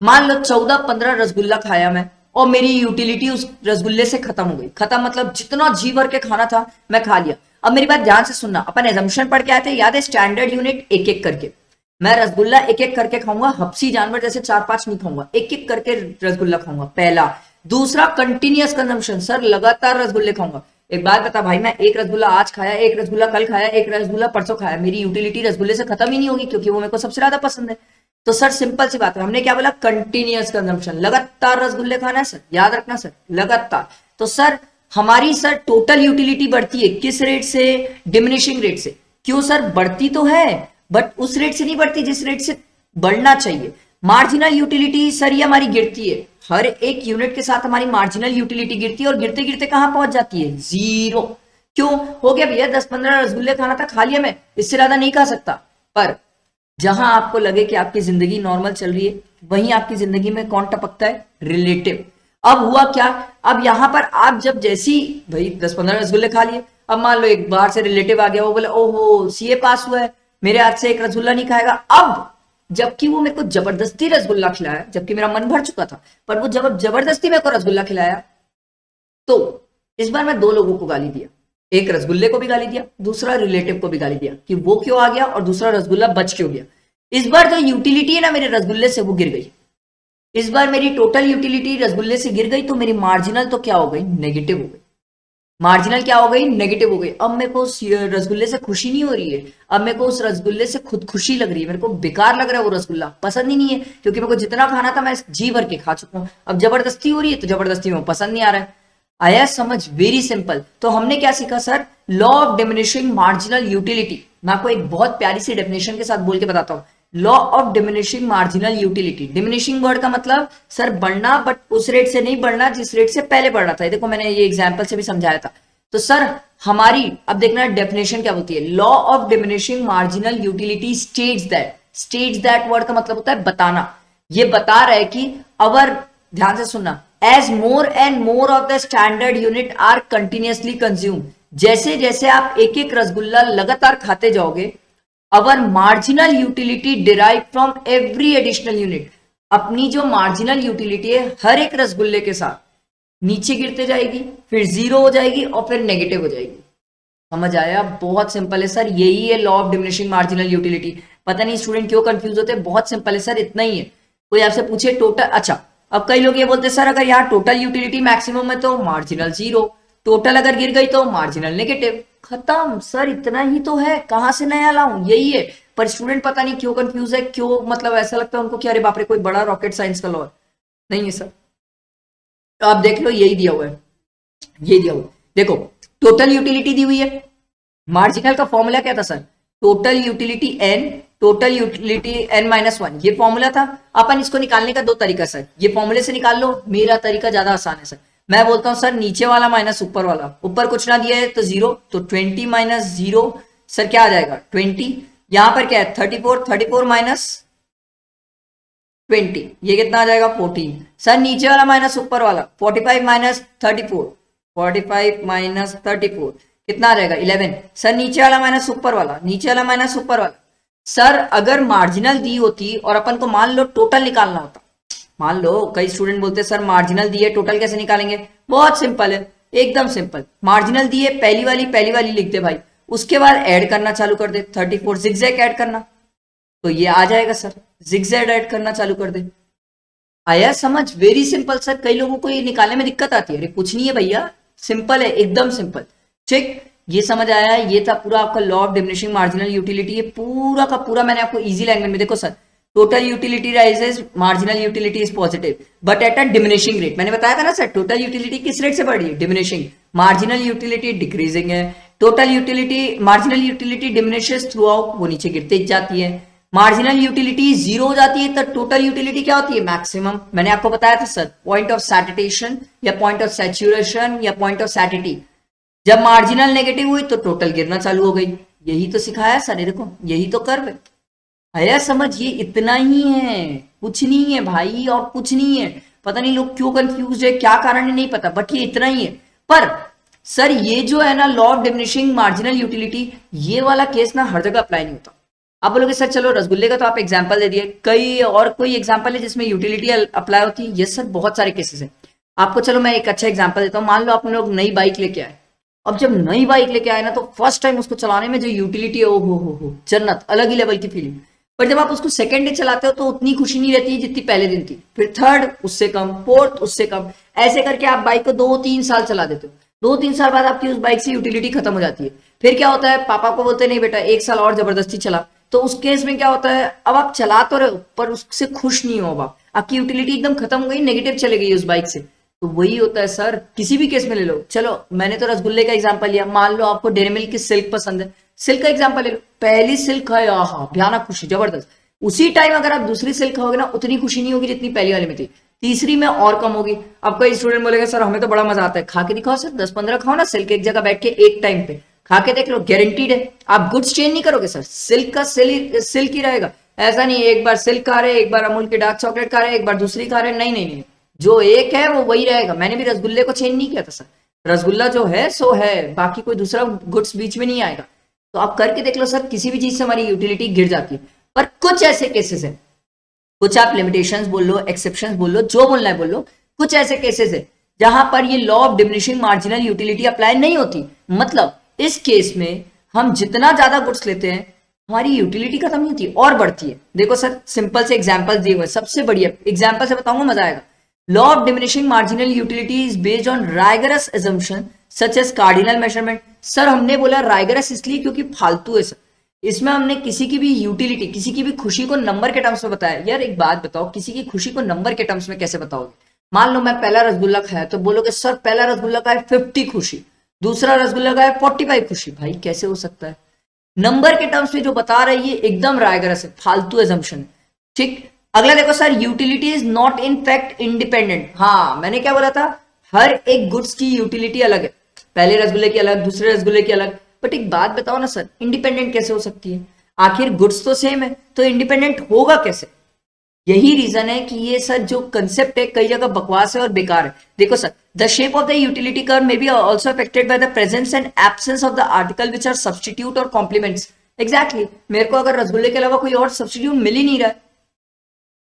Speaker 1: मान लो 14-15 रसगुल्ला खाया मैं, और मेरी यूटिलिटी उस रसगुल्ले से खत्म हो गई। खत्म मतलब जितना जी भर के खाना था मैं खा लिया। अब मेरी बात ध्यान से सुनना, अपन एजम्पशन पढ़ के आए थे, याद है? स्टैंडर्ड यूनिट एक एक करके, मैं रसगुल्ला एक एक करके खाऊंगा, हपसी जानवर जैसे 4-5 नहीं खाऊंगा, एक एक करके रसगुल्ला खाऊंगा, पहला। दूसरा कंटिन्यूअस कंजम्पशन, सर लगातार रसगुल्ले खाऊंगा। एक बात बता भाई, मैं एक रसगुल्ला आज खाया, एक रसगुल्ला कल खाया, एक रसगुल्ला परसों खाया, मेरी यूटिलिटी रसगुल्ले से खत्म ही नहीं होगी, क्योंकि वो मेरे को सबसे ज्यादा पसंद है। तो सर सिंपल सी बात है, हमने क्या बोला? कंटिन्यूअस कंजम्पशन, लगातार रसगुल्ले खाना है सर, याद रखना सर, लगातार। तो सर हमारी सर टोटल यूटिलिटी बढ़ती है किस रेट से? डिमिनिशिंग रेट से। क्यों सर? बढ़ती तो है, बट उस रेट से नहीं बढ़ती जिस रेट से बढ़ना चाहिए। मार्जिनल यूटिलिटी सर ये हमारी गिरती है, हर एक यूनिट के साथ हमारी मार्जिनल यूटिलिटी गिरती है, और गिरते गिरते कहां पहुंच जाती है? जीरो। क्यों? हो गया भैया 10-15 रसगुल्ले खाना था, खा लिया मैं, इससे ज्यादा नहीं खा सकता। पर जहां आपको लगे कि आपकी जिंदगी नॉर्मल चल रही है, वहीं आपकी जिंदगी में कौन टपकता है? रिलेटिव। अब हुआ क्या, अब यहां पर आप जब जैसी भाई 10-15 रसगुल्ले खा लिए, अब मान लो एक बाहर से रिलेटिव आ गया, वो बोले ओहो सीए पास हुआ है, मेरे हाथ से एक रसगुल्ला नहीं खाएगा। अब जबकि वो मेरे को जबरदस्ती रसगुल्ला खिलाया, जबकि मेरा मन भर चुका था, पर वो जब जबरदस्ती मेरे को रसगुल्ला खिलाया, तो इस बार मैं दो लोगों को गाली दिया, एक रसगुल्ले को भी गाली दिया, दूसरा रिलेटिव को भी गाली दिया कि वो क्यों आ गया और दूसरा रसगुल्ला बच क्यों गया। इस बार जो यूटिलिटी है ना मेरे रसगुल्ले से, वो गिर गई। इस बार मेरी टोटल यूटिलिटी रसगुल्ले से गिर गई तो मेरी मार्जिनल तो क्या हो गई, नेगेटिव हो गई। मार्जिनल क्या हो गई, नेगेटिव हो गई। अब मेरे को उस रसगुल्ले से खुशी नहीं हो रही है, अब मेरे को उस रसगुल्ले से खुद खुशी लग रही है, मेरे को बेकार लग रहा है वो रसगुल्ला, पसंद ही नहीं है, क्योंकि मेरे को जितना खाना था मैं जी भर के खा चुका हूं। अब जबरदस्ती हो रही है तो जबरदस्ती में पसंद नहीं आ रहा है। आया समझ, वेरी सिंपल। तो हमने क्या सीखा sir, law of diminishing marginal utility. मैं आपको एक बहुत प्यारी सी डेफिनेशन के साथ बोल के बताता हूँ। Law of diminishing marginal utility, diminishing word का मतलब सर बढ़ना, बट उस रेट से नहीं बढ़ना जिस रेट से पहले बढ़ रहा था। देखो मैंने ये एग्जाम्पल से भी समझाया था। तो सर हमारी अब देखना डेफिनेशन क्या बोलती है, law of diminishing marginal utility states that word का मतलब होता है बताना। ये बता रहा है कि अवर, ध्यान से सुनना, as more and more of the standard unit are continuously consume, जैसे जैसे आप एक एक रसगुल्ला लगातार खाते जाओगे, our marginal utility derive from every additional unit, अपनी जो मार्जिनल यूटिलिटी है हर एक रसगुल्ले के साथ नीचे गिरते जाएगी, फिर जीरो हो जाएगी और फिर नेगेटिव हो जाएगी। समझ आया, बहुत सिंपल है सर, यही है law of diminishing marginal utility. पता नहीं स्टूडेंट क्यों कंफ्यूज होते हैं, बहुत सिंपल है सर, इतना ही है। कोई आपसे पूछे टोटल, अच्छा अब कई लोग ये बोलते हैं सर अगर यहाँ टोटल यूटिलिटी मैक्सिमम है तो मार्जिनल जीरो, टोटल अगर गिर गई तो मार्जिनल नेगेटिव, खत्म सर, इतना ही तो है, कहां से नया लाऊं, यही है। पर स्टूडेंट पता नहीं क्यों कंफ्यूज है, क्यों मतलब ऐसा लगता है उनको कि अरे बाप रे कोई बड़ा रॉकेट साइंस का लॉ नहीं है सर। तो आप देख लो यही दिया हुआ है, यही दिया हुआ है। देखो टोटल यूटिलिटी दी हुई है, मार्जिनल का फॉर्मूला क्या था sir, total utility N, total utility N minus one, ये फॉर्मूला था। अपन इसको निकालने का दो तरीका सर, ये फॉर्मूले से निकाल लो, मेरा तरीका ज्यादा आसान है सर। मैं बोलता हूं सर नीचे वाला माइनस ऊपर वाला, ऊपर कुछ ना दिया है तो जीरो, तो 20 माइनस जीरो सर क्या आ जाएगा 20, यहां पर क्या है 34, 34 माइनस 20, ये कितना आ जाएगा 14। सर नीचे वाला माइनस ऊपर वाला, 45 माइनस 34, 45 माइनस 34 कितना आ जाएगा 11। सर नीचे वाला माइनस ऊपर वाला, नीचे वाला माइनस ऊपर वाला। सर अगर मार्जिनल दी होती और अपन को मान लो टोटल निकालना होता, मान लो कई स्टूडेंट बोलते हैं सर मार्जिनल दी है टोटल कैसे निकालेंगे, बहुत सिंपल है, एकदम सिंपल। मार्जिनल दी है पहली वाली लिख दे भाई, उसके बाद ऐड करना चालू कर दे, 34 जिगजैग ऐड करना, तो ये आ जाएगा सर, जिगजैग ऐड करना चालू कर दे। आया समझ, वेरी सिंपल सर। कई लोगों को ये निकालने में दिक्कत आती है, अरे कुछ नहीं है भैया, सिंपल है, एकदम सिंपल। ठीक, ये समझ आया, ये था पूरा आपका law of diminishing marginal utility, ये पूरा का पूरा मैंने आपको इजी लैंग्वेज में, देखो sir total utility rises, marginal utility is positive but at a diminishing rate. मैंने बताया था ना सर, टोटल यूटिलिटी किस रेट से बढ़ रही है, डिमिनिशिंग, मार्जिनल यूटिलिटी डिक्रीजिंग है। Total utility, marginal utility diminishes through out, वो नीचे गिरते जाती है। मार्जिनल यूटिलिटी जीरो हो जाती है तो टोटल यूटिलिटी क्या होती है, मैक्सिमम। मैंने आपको बताया था सर, पॉइंट ऑफ सैचुरेशन या पॉइंट ऑफ सैचुरेशन या पॉइंट ऑफ सैटिटी। जब मार्जिनल नेगेटिव हुई तो टोटल गिरना चालू हो गई, यही तो सिखाया सर, ये देखो यही तो कर्व है। आया समझ, ये इतना ही है, कुछ नहीं है भाई, और कुछ नहीं है। पता नहीं लोग क्यों कंफ्यूज है, क्या कारण है नहीं पता, बट ये इतना ही है। पर सर ये जो है ना law of diminishing marginal utility, ये वाला केस ना हर जगह अप्लाई नहीं होता। आप बोलोगे सर चलो रसगुल्ले का तो आप एग्जाम्पल दे दिए, कई और कोई एग्जाम्पल है जिसमें यूटिलिटी अप्लाई होती है, यस सर बहुत सारे केसेस हैं। आपको चलो मैं एक अच्छा एग्जाम्पल देता हूँ। मान लो आप लोग नई बाइक लेके आए, अब जब नई बाइक लेके आए ना तो फर्स्ट टाइम उसको चलाने में जो यूटिलिटी है, ओ हो जन्नत, अलग ही लेवल की फीलिंग। पर जब आप उसको सेकंड डे चलाते हो तो उतनी खुशी नहीं रहती जितनी पहले दिन थी, फिर थर्ड उससे कम, फोर्थ उससे कम, ऐसे करके आप बाइक को 2-3 साल चला देते हो। 2-3 साल बाद आपकी उस बाइक से यूटिलिटी खत्म हो जाती है। फिर क्या होता है, पापा को बोलते नहीं बेटा 1 साल और जबरदस्ती चला, तो उस केस में क्या होता है, अब आप चला तो रहे हो पर उससे खुश नहीं हो, अब आपकी यूटिलिटी एकदम खत्म हो गई, नेगेटिव चले गई उस बाइक से। तो वही होता है सर, किसी भी केस में ले लो। चलो मैंने तो रसगुल्ले का एग्जांपल लिया, मान लो आपको डेयरी मिल्क की सिल्क पसंद है, सिल्क का एग्जांपल ले लो, पहली सिल्क खाए आहा भयानक खुशी जबरदस्त, उसी टाइम अगर आप दूसरी सिल्क खाओगे ना उतनी खुशी नहीं होगी जितनी पहली वाले में थी, तीसरी में और कम होगी। अब कोई स्टूडेंट बोलेगा सर हमें तो बड़ा मजा आता है, खा के दिखाओ सर, 10-15 खाओ ना सिल्क एक जगह बैठ के एक टाइम पे, खा के देख लो, गारंटीड है आप गुड्स चेंज नहीं करोगे सर, सिल्क का सिल्क ही रहेगा। ऐसा नहीं एक बार सिल्क खा रहे, एक बार अमूल के डार्क चॉकलेट खा रहे, एक बार दूसरी खा रहे, नहीं, जो एक है वो वही रहेगा। मैंने भी रसगुल्ले को चेंज नहीं किया था सर, रसगुल्ला जो है सो है, बाकी कोई दूसरा गुड्स बीच में नहीं आएगा। तो आप करके देख लो सर, किसी भी चीज से हमारी यूटिलिटी गिर जाती है। पर कुछ ऐसे केसेस है, कुछ आप लिमिटेशंस बोल लो, एक्सेप्शंस बोल लो, जो बोलना है बोल लो, कुछ ऐसे केसेस है जहां पर ये law of diminishing marginal utility apply नहीं होती। मतलब इस केस में हम जितना ज्यादा गुड्स लेते हैं हमारी यूटिलिटी खत्म नहीं होती और बढ़ती है। देखो सर सिंपल से एग्जांपल दिए हुए, सबसे बढ़िया एग्जांपल से बताऊंगा, मजा आएगा। Law of diminishing marginal utility is based on rigorous assumption such as cardinal measurement. Sir हमने बोला राइगरस इसलिए क्योंकि फालतू है सर, इसमें हमने किसी की भी यूटिलिटी, किसी की भी खुशी को नंबर के टर्म्स में बताया। यार एक बात बताओ, किसी की खुशी को नंबर के टर्म्स में कैसे बताओगे? मान लो मैं पहला रसगुल्ला खाया तो बोलोगे सर पहला रसगुल्ला का है 50 खुशी, दूसरा रसगुल्ला का है 45 खुशी। भाई कैसे हो सकता है? नंबर के टर्म्स में जो बता रहा है ये एकदम रायगरस है, फालतू एजम्पशन। ठीक, अगला देखो sir, utility is not in fact independent. हाँ मैंने क्या बोला था, हर एक गुड्स की यूटिलिटी अलग है, पहले रसगुल्ले की अलग, दूसरे रसगुल्ले की अलग। बट एक बात बताओ ना सर, इंडिपेंडेंट कैसे हो सकती है? आखिर गुड्स तो सेम है, तो इंडिपेंडेंट होगा कैसे? यही रीजन है कि ये सर जो कंसेप्ट है कई जगह बकवास है और बेकार है। देखो sir, the shape of the utility curve may be also affected by the presence and absence of the article which are substitute और कॉम्प्लीमेंट्स। एग्जैक्टली, मेरे को अगर रसगुल्ले के अलावा कोई और सब्स्टिट्यूट मिल ही नहीं रहा है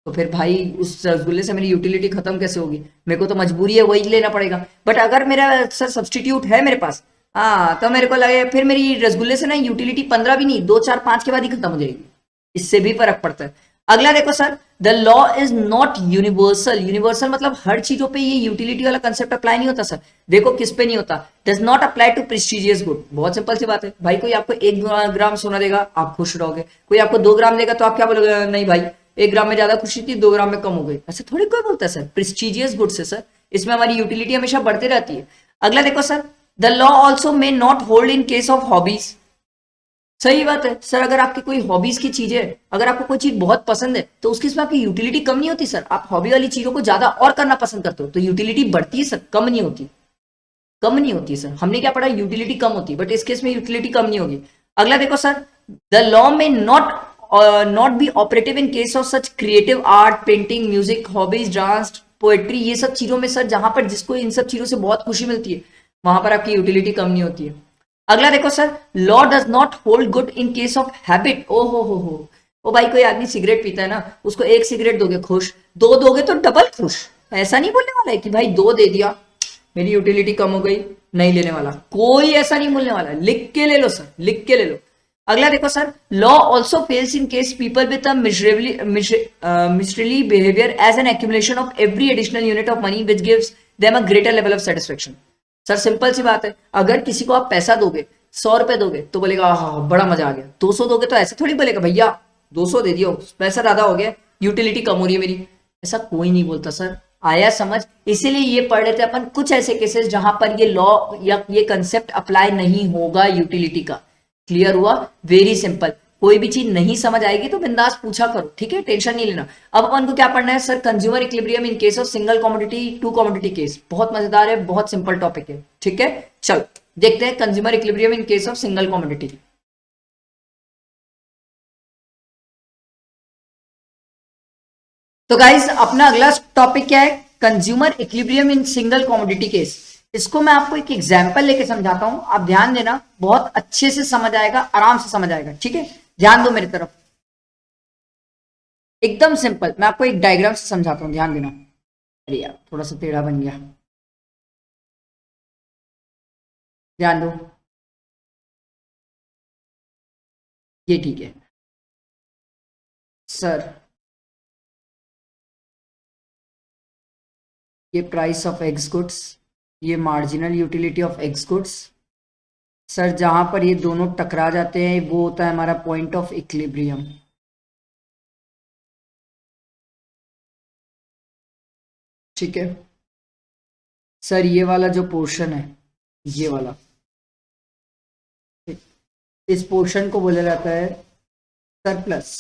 Speaker 1: तो फिर भाई उस रसगुल्ले से मेरी यूटिलिटी खत्म कैसे होगी? मेरे को तो मजबूरी है वही लेना पड़ेगा। बट अगर मेरा सर सब्स्टिट्यूट है मेरे पास, हाँ तो मेरे को लगे फिर मेरी रसगुल्ले से ना यूटिलिटी 15 भी नहीं, 2 4 5 के बाद ही खत्म हो जाएगी। इससे भी फर्क पड़ता है। अगला देखो sir, the law is not universal. Universal मतलब हर चीजों पे ये यूटिलिटी वाला कंसेप्ट अप्लाई नहीं होता सर। देखो किस पे नहीं होता, does not apply to prestigious good. बहुत सिंपल सी बात है भाई, कोई आपको 1 ग्राम सोना देगा आप खुश रहोगे, कोई आपको 2 ग्राम देगा तो आप क्या बोलोगे? नहीं भाई 1 ग्राम में ज्यादा खुशी थी, 2 ग्राम में कम हो गई। ऐसे थोड़ी कोई बोलता है सर, प्रेस्टिजियस गुड से सर इसमें हमारी यूटिलिटी हमेशा बढ़ती रहती है। अगला देखो sir, the law also may not hold in case of hobbies. सही बात है सर, अगर आपकी कोई हॉबीज की चीज है, अगर आपको कोई चीज बहुत पसंद है तो उसकी इसमें आपकी यूटिलिटी कम नहीं होती सर। आप हॉबी वाली चीजों को ज्यादा और करना पसंद करते हो तो यूटिलिटी बढ़ती है सर, कम नहीं होती। कम नहीं होती सर, हमने क्या पढ़ा, यूटिलिटी कम होती है, बट इस केस में यूटिलिटी कम नहीं होगी। अगला देखो सर, द लॉ में not be operative in case of such creative art, painting, music, hobbies, dance, poetry. ये सब चीजों में सर जहां पर जिसको इन सब चीजों से बहुत खुशी मिलती है वहां पर आपकी यूटिलिटी कम नहीं होती है। अगला देखो sir, law does not hold good in case of habit. ओ हो, ओ भाई कोई आदमी सिगरेट पीता है ना, उसको 1 सिगरेट दोगे खुश, 2 दोगे तो डबल खुश। ऐसा नहीं बोलने वाला है कि भाई 2 दे दिया मेरी यूटिलिटी कम हो गई, नहीं लेने वाला, कोई ऐसा नहीं बोलने वाला। लिख के ले लो सर, लिख के ले लो। अगला देखो sir, law also fails in case people with a miserably behaviour as an accumulation of every additional unit of money which gives them a greater level of satisfaction. Sir simple सी बात है, अगर किसी को आप पैसा दोगे, 100 रुपए दोगे तो बोलेगा हाँ बड़ा मजा आ गया। 200 दोगे तो ऐसे थोड़ी बोलेगा भैया 200 दे दियो, पैसा ज्यादा हो गया, यूटिलिटी कम हो रही है मेरी। ऐसा कोई नहीं बोलता सर, आया समझ? इसीलिए ये पढ़ लेते अपन कुछ ऐसे केसेस जहां पर ये लॉ या ये कंसेप्ट अप्लाई नहीं होगा यूटिलिटी का। क्लियर हुआ? Very simple. कोई भी चीज नहीं समझ आएगी तो बिंदास पूछा करो, ठीक है, टेंशन नहीं लेना। अब अपन को क्या पढ़ना है sir, consumer equilibrium in case of single commodity two commodity case. बहुत मजेदार है, बहुत सिंपल टॉपिक है, ठीक है। चलो देखते हैं consumer equilibrium in case of single commodity. तो गाइज अपना अगला टॉपिक क्या है, consumer equilibrium in single commodity case. इसको मैं आपको एक एग्जांपल लेके समझाता हूं, आप ध्यान देना, बहुत अच्छे से समझ आएगा, आराम से समझ आएगा, ठीक है। ध्यान दो मेरी तरफ, एकदम सिंपल। मैं आपको एक डायग्राम से समझाता हूं, ध्यान देना। अरे यार थोड़ा सा टेढ़ा बन गया, ध्यान दो, ये ठीक है सर। ये प्राइस ऑफ एक्स गुड्स, ये marginal utility of X goods. Sir जहां पर ये दोनों टकरा जाते हैं वो होता है हमारा पॉइंट ऑफ इक्विलिब्रियम, ठीक है। सर ये वाला जो पोर्शन है, ये वाला, इस पोर्शन को बोला जाता है सरप्लस।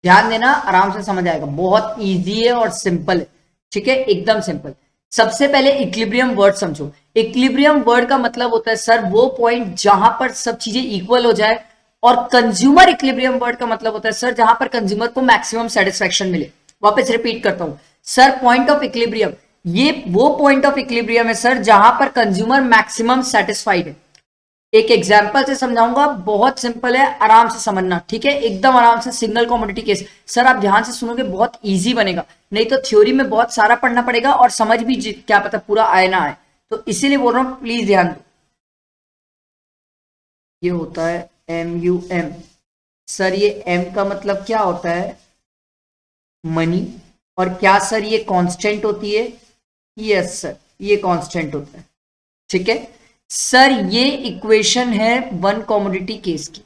Speaker 1: ध्यान देना, आराम से समझ आएगा, बहुत इजी है और सिंपल है, ठीक है, एकदम सिंपल। सबसे पहले इक्विलिब्रियम वर्ड समझो। इक्विलिब्रियम वर्ड का मतलब होता है सर वो पॉइंट जहां पर सब चीजें इक्वल हो जाए, और कंज्यूमर इक्विलिब्रियम वर्ड का मतलब होता है सर जहां पर कंज्यूमर को मैक्सिमम सेटिस्फेक्शन मिले। वापस रिपीट करता हूं सर, पॉइंट ऑफ इक्विलिब्रियम, ये वो पॉइंट ऑफ इक्विलिब्रियम है सर जहां पर कंज्यूमर मैक्सिमम सेटिस्फाइड है। एक एग्जाम्पल से समझाऊंगा, बहुत सिंपल है, आराम से समझना, ठीक है, एकदम आराम से। सिंगल कमोडिटी केस सर आप ध्यान से सुनोगे बहुत इजी बनेगा, नहीं तो थ्योरी में बहुत सारा पढ़ना पड़ेगा और समझ भी क्या पता पूरा आए ना आए, तो इसीलिए बोल रहा हूं प्लीज ध्यान दो। ये होता है MUM। सर ये M का मतलब क्या होता है? मनी। और क्या सर ये कांस्टेंट होती है? यस सर, ये कांस्टेंट होता है। ठीक है सर, ये इक्वेशन है वन कमोडिटी केस की।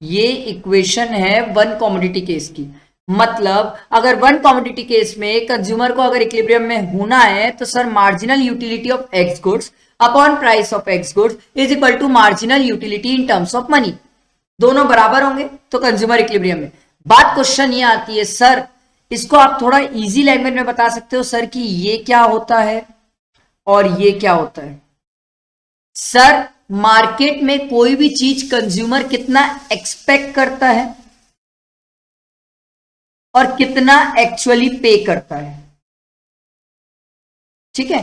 Speaker 1: ये इक्वेशन है वन कमोडिटी केस की। मतलब अगर वन कमोडिटी केस में कंज्यूमर को अगर इक्विलिब्रियम में होना है तो sir marginal utility of X goods upon price of X goods is equal to marginal utility in terms of money. दोनों बराबर होंगे तो कंज्यूमर इक्विलिब्रियम में। बात क्वेश्चन ये आती है सर, इसको आप थोड़ा इजी लैंग्वेज में बता सकते हो सर कि ये क्या होता है और ये क्या होता है? सर मार्केट में कोई भी चीज कंज्यूमर कितना एक्सपेक्ट करता है और कितना एक्चुअली पे करता है। ठीक है,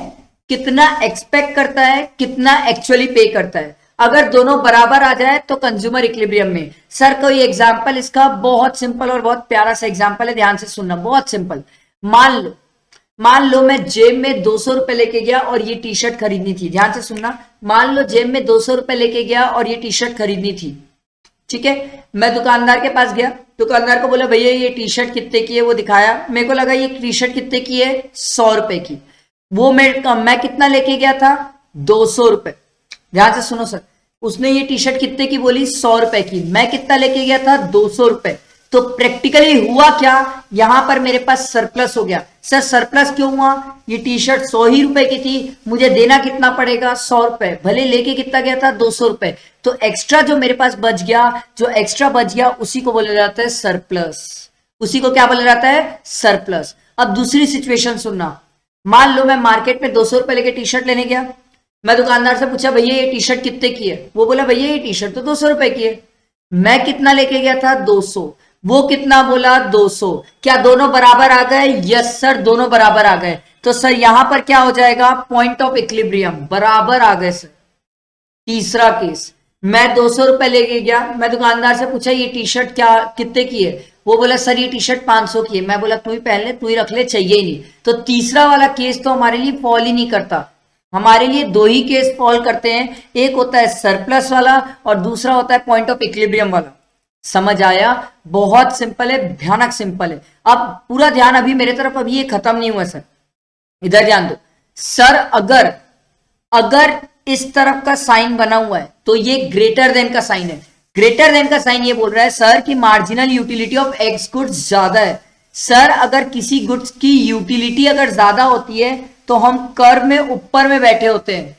Speaker 1: कितना एक्सपेक्ट करता है, कितना एक्चुअली पे करता है। अगर दोनों बराबर आ जाए तो कंज्यूमर इक्विलिब्रियम में। सर कोई एग्जांपल इसका बहुत सिंपल और बहुत प्यारा सा एग्जांपल है, ध्यान से सुनना, बहुत सिंपल। मान लो मैं जेब में 200 रुपए लेके गया और ये टी शर्ट खरीदनी थी। ध्यान से सुनना, मान लो जेब में 200 रुपए लेके गया और ये टी शर्ट खरीदनी थी। ठीक है, मैं दुकानदार के पास गया, दुकानदार को बोला भैया ये टी शर्ट कितने की है, वो दिखाया, मेरे को लगा ये टी शर्ट कितने की है, 100 रुपए की। वो मैं कितना लेके गया था, 200 रुपए। ध्यान से सुनो सर, उसने ये टी शर्ट कितने की बोली, 100 रुपए की, मैं कितना लेके गया था, 200 रुपए। तो प्रैक्टिकली हुआ क्या, यहां पर मेरे पास सरप्लस हो गया। सर सरप्लस क्यों हुआ, ये टी शर्ट 100 ही रुपए की थी, मुझे देना कितना पड़ेगा, 100 रुपए, भले लेके कितना गया था, 200 रुपए। तो एक्स्ट्रा जो मेरे पास बच गया, जो एक्स्ट्रा बच गया उसी को बोला जाता है सरप्लस। उसी को क्या बोला जाता है, सरप्लस। अब दूसरी सिचुएशन सुनना, मान लो मैं मार्केट में 200 रुपए लेके टी शर्ट लेने गया, मैं दुकानदार से पूछा भैया ये टी शर्ट कितने की है, वो बोला भैया ये टी शर्ट तो 200 रुपए की है। मैं कितना लेके गया था, 200, वो कितना बोला, 200। क्या दोनों बराबर आ गए, यस सर दोनों बराबर आ गए। तो सर यहां पर क्या हो जाएगा, पॉइंट ऑफ इक्विलिब्रियम, बराबर आ गए सर। तीसरा केस, मैं 200 रुपए लेके गया, मैं दुकानदार से पूछा ये टी शर्ट क्या कितने की है, वो बोला सर ये टी शर्ट 500 की है। मैं बोला तू ही पहन ले, तू ही रख ले, चाहिए ही नहीं। तो तीसरा वाला केस तो हमारे लिए फॉल ही नहीं करता। हमारे लिए दो ही केस फॉल करते हैं, एक होता है सरप्लस वाला और दूसरा होता है पॉइंट ऑफ इक्विलिब्रियम वाला। समझ आया, बहुत सिंपल है, भयानक सिंपल है। अब पूरा ध्यान अभी मेरे तरफ, अभी ये खत्म नहीं हुआ सर, इधर ध्यान दो। सर अगर इस तरफ का साइन बना हुआ है तो ये ग्रेटर देन का साइन है। ग्रेटर देन का साइन ये बोल रहा है सर कि marginal utility of X goods ज्यादा है। सर अगर किसी गुड्स की यूटिलिटी अगर ज्यादा होती है तो हम कर्व में ऊपर में बैठे होते हैं,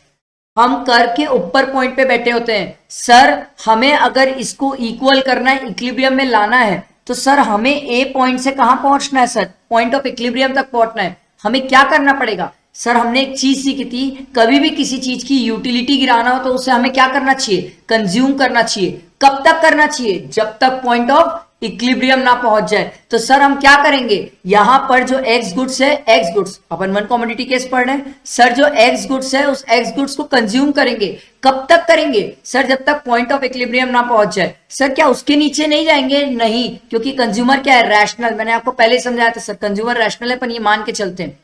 Speaker 1: हम कर्व के ऊपर पॉइंट पे बैठे होते हैं। सर हमें अगर इसको इक्वल करना है, इक्विलिब्रियम में लाना है, तो सर हमें ए पॉइंट से कहां पहुंचना है सर, पॉइंट ऑफ इक्विलिब्रियम तक पहुंचना है। हमें क्या करना पड़ेगा सर, हमने एक चीज सीखी थी, कभी भी किसी चीज की यूटिलिटी गिराना हो तो उसे हमें क्या करना चाहिए, कंज्यूम करना चाहिए। कब तक करना चाहिए, जब तक पॉइंट ऑफ इक्विलिब्रियम ना पहुंच जाए। तो सर हम क्या करेंगे, यहां पर जो एक्स गुड्स है, एक्स गुड्स अपन वन कमोडिटी केस पढ़ रहे हैं, सर जो एक्स गुड्स है उस एक्स गुड्स को कंज्यूम करेंगे। कब तक करेंगे सर, जब तक पॉइंट ऑफ इक्विलिब्रियम ना पहुंच जाए। सर क्या उसके नीचे नहीं जाएंगे, नहीं, क्योंकि कंज्यूमर क्या है, रैशनल। मैंने आपको पहले ही समझाया था सर, कंज्यूमर रैशनल है, पर ये मान के चलते हैं।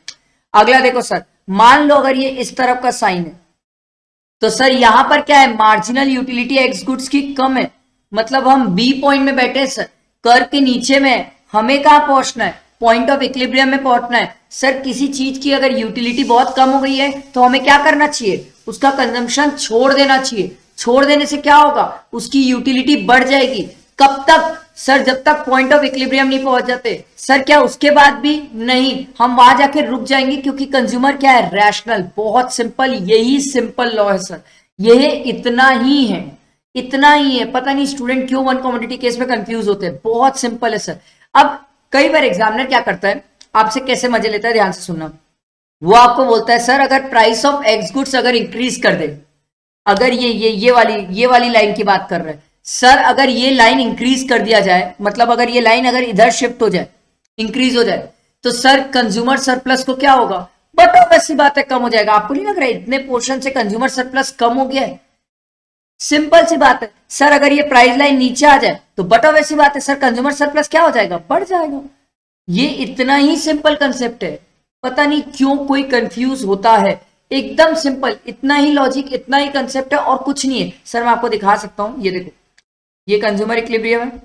Speaker 1: अगला देखो सर, मान लो अगर ये इस तरफ का साइन है तो सर यहां पर क्या है, मार्जिनल यूटिलिटी एक्स गुड्स की कम है, मतलब हम बी पॉइंट में बैठे हैं सर, कर्व के नीचे में। हमें कहां पहुंचना है, पॉइंट ऑफ इक्विलिब्रियम में पहुंचना है। सर किसी चीज की अगर यूटिलिटी बहुत कम हो गई है तो हमें क्या करना चाहिए, उसका कंजम्पशन छोड़ देना चाहिए। छोड़ देने से क्या होगा, उसकी यूटिलिटी बढ़ जाएगी। कब तक सर, जब तक पॉइंट ऑफ इक्विलिब्रियम नहीं पहुंच जाते। सर क्या उसके बाद भी नहीं, हम वहां जाके रुक जाएंगे, क्योंकि कंज्यूमर क्या है, रैशनल। बहुत सिंपल, यही सिंपल लॉ है सर, यह इतना ही है, इतना ही है। पता नहीं स्टूडेंट क्यों वन कमोडिटी केस में कंफ्यूज होते हैं, बहुत सिंपल है सर। अब कई बार एग्जामिनर क्या करता है, आपसे कैसे मजे लेता है, ध्यान से सुनना। वो आपको बोलता है सर अगर प्राइस ऑफ एक्स गुड्स अगर इंक्रीज कर दे, अगर ये वाली लाइन की बात कर रहे हैं सर, अगर ये लाइन इंक्रीज कर दिया जाए, मतलब अगर ये लाइन अगर इधर शिफ्ट हो जाए, इंक्रीज हो जाए, तो सर कंज्यूमर सरप्लस को क्या होगा, बट वैसी बात है, कम हो जाएगा। आपको नहीं लग रहा है इतने पोर्शन से कंज्यूमर सरप्लस कम हो गया है? सिंपल सी बात है सर, अगर ये प्राइस लाइन नीचे आ जाए तो बट वैसी बात है सर, कंज्यूमर सरप्लस क्या हो जाएगा, बढ़ जाएगा। ये इतना ही सिंपल कंसेप्ट है, पता नहीं क्यों कोई कंफ्यूज होता है। एकदम सिंपल, इतना ही लॉजिक, इतना ही कंसेप्ट है और कुछ नहीं है सर। मैं आपको दिखा सकता हूं, ये देखो, ये कंज्यूमर इक्विलिब्रियम है।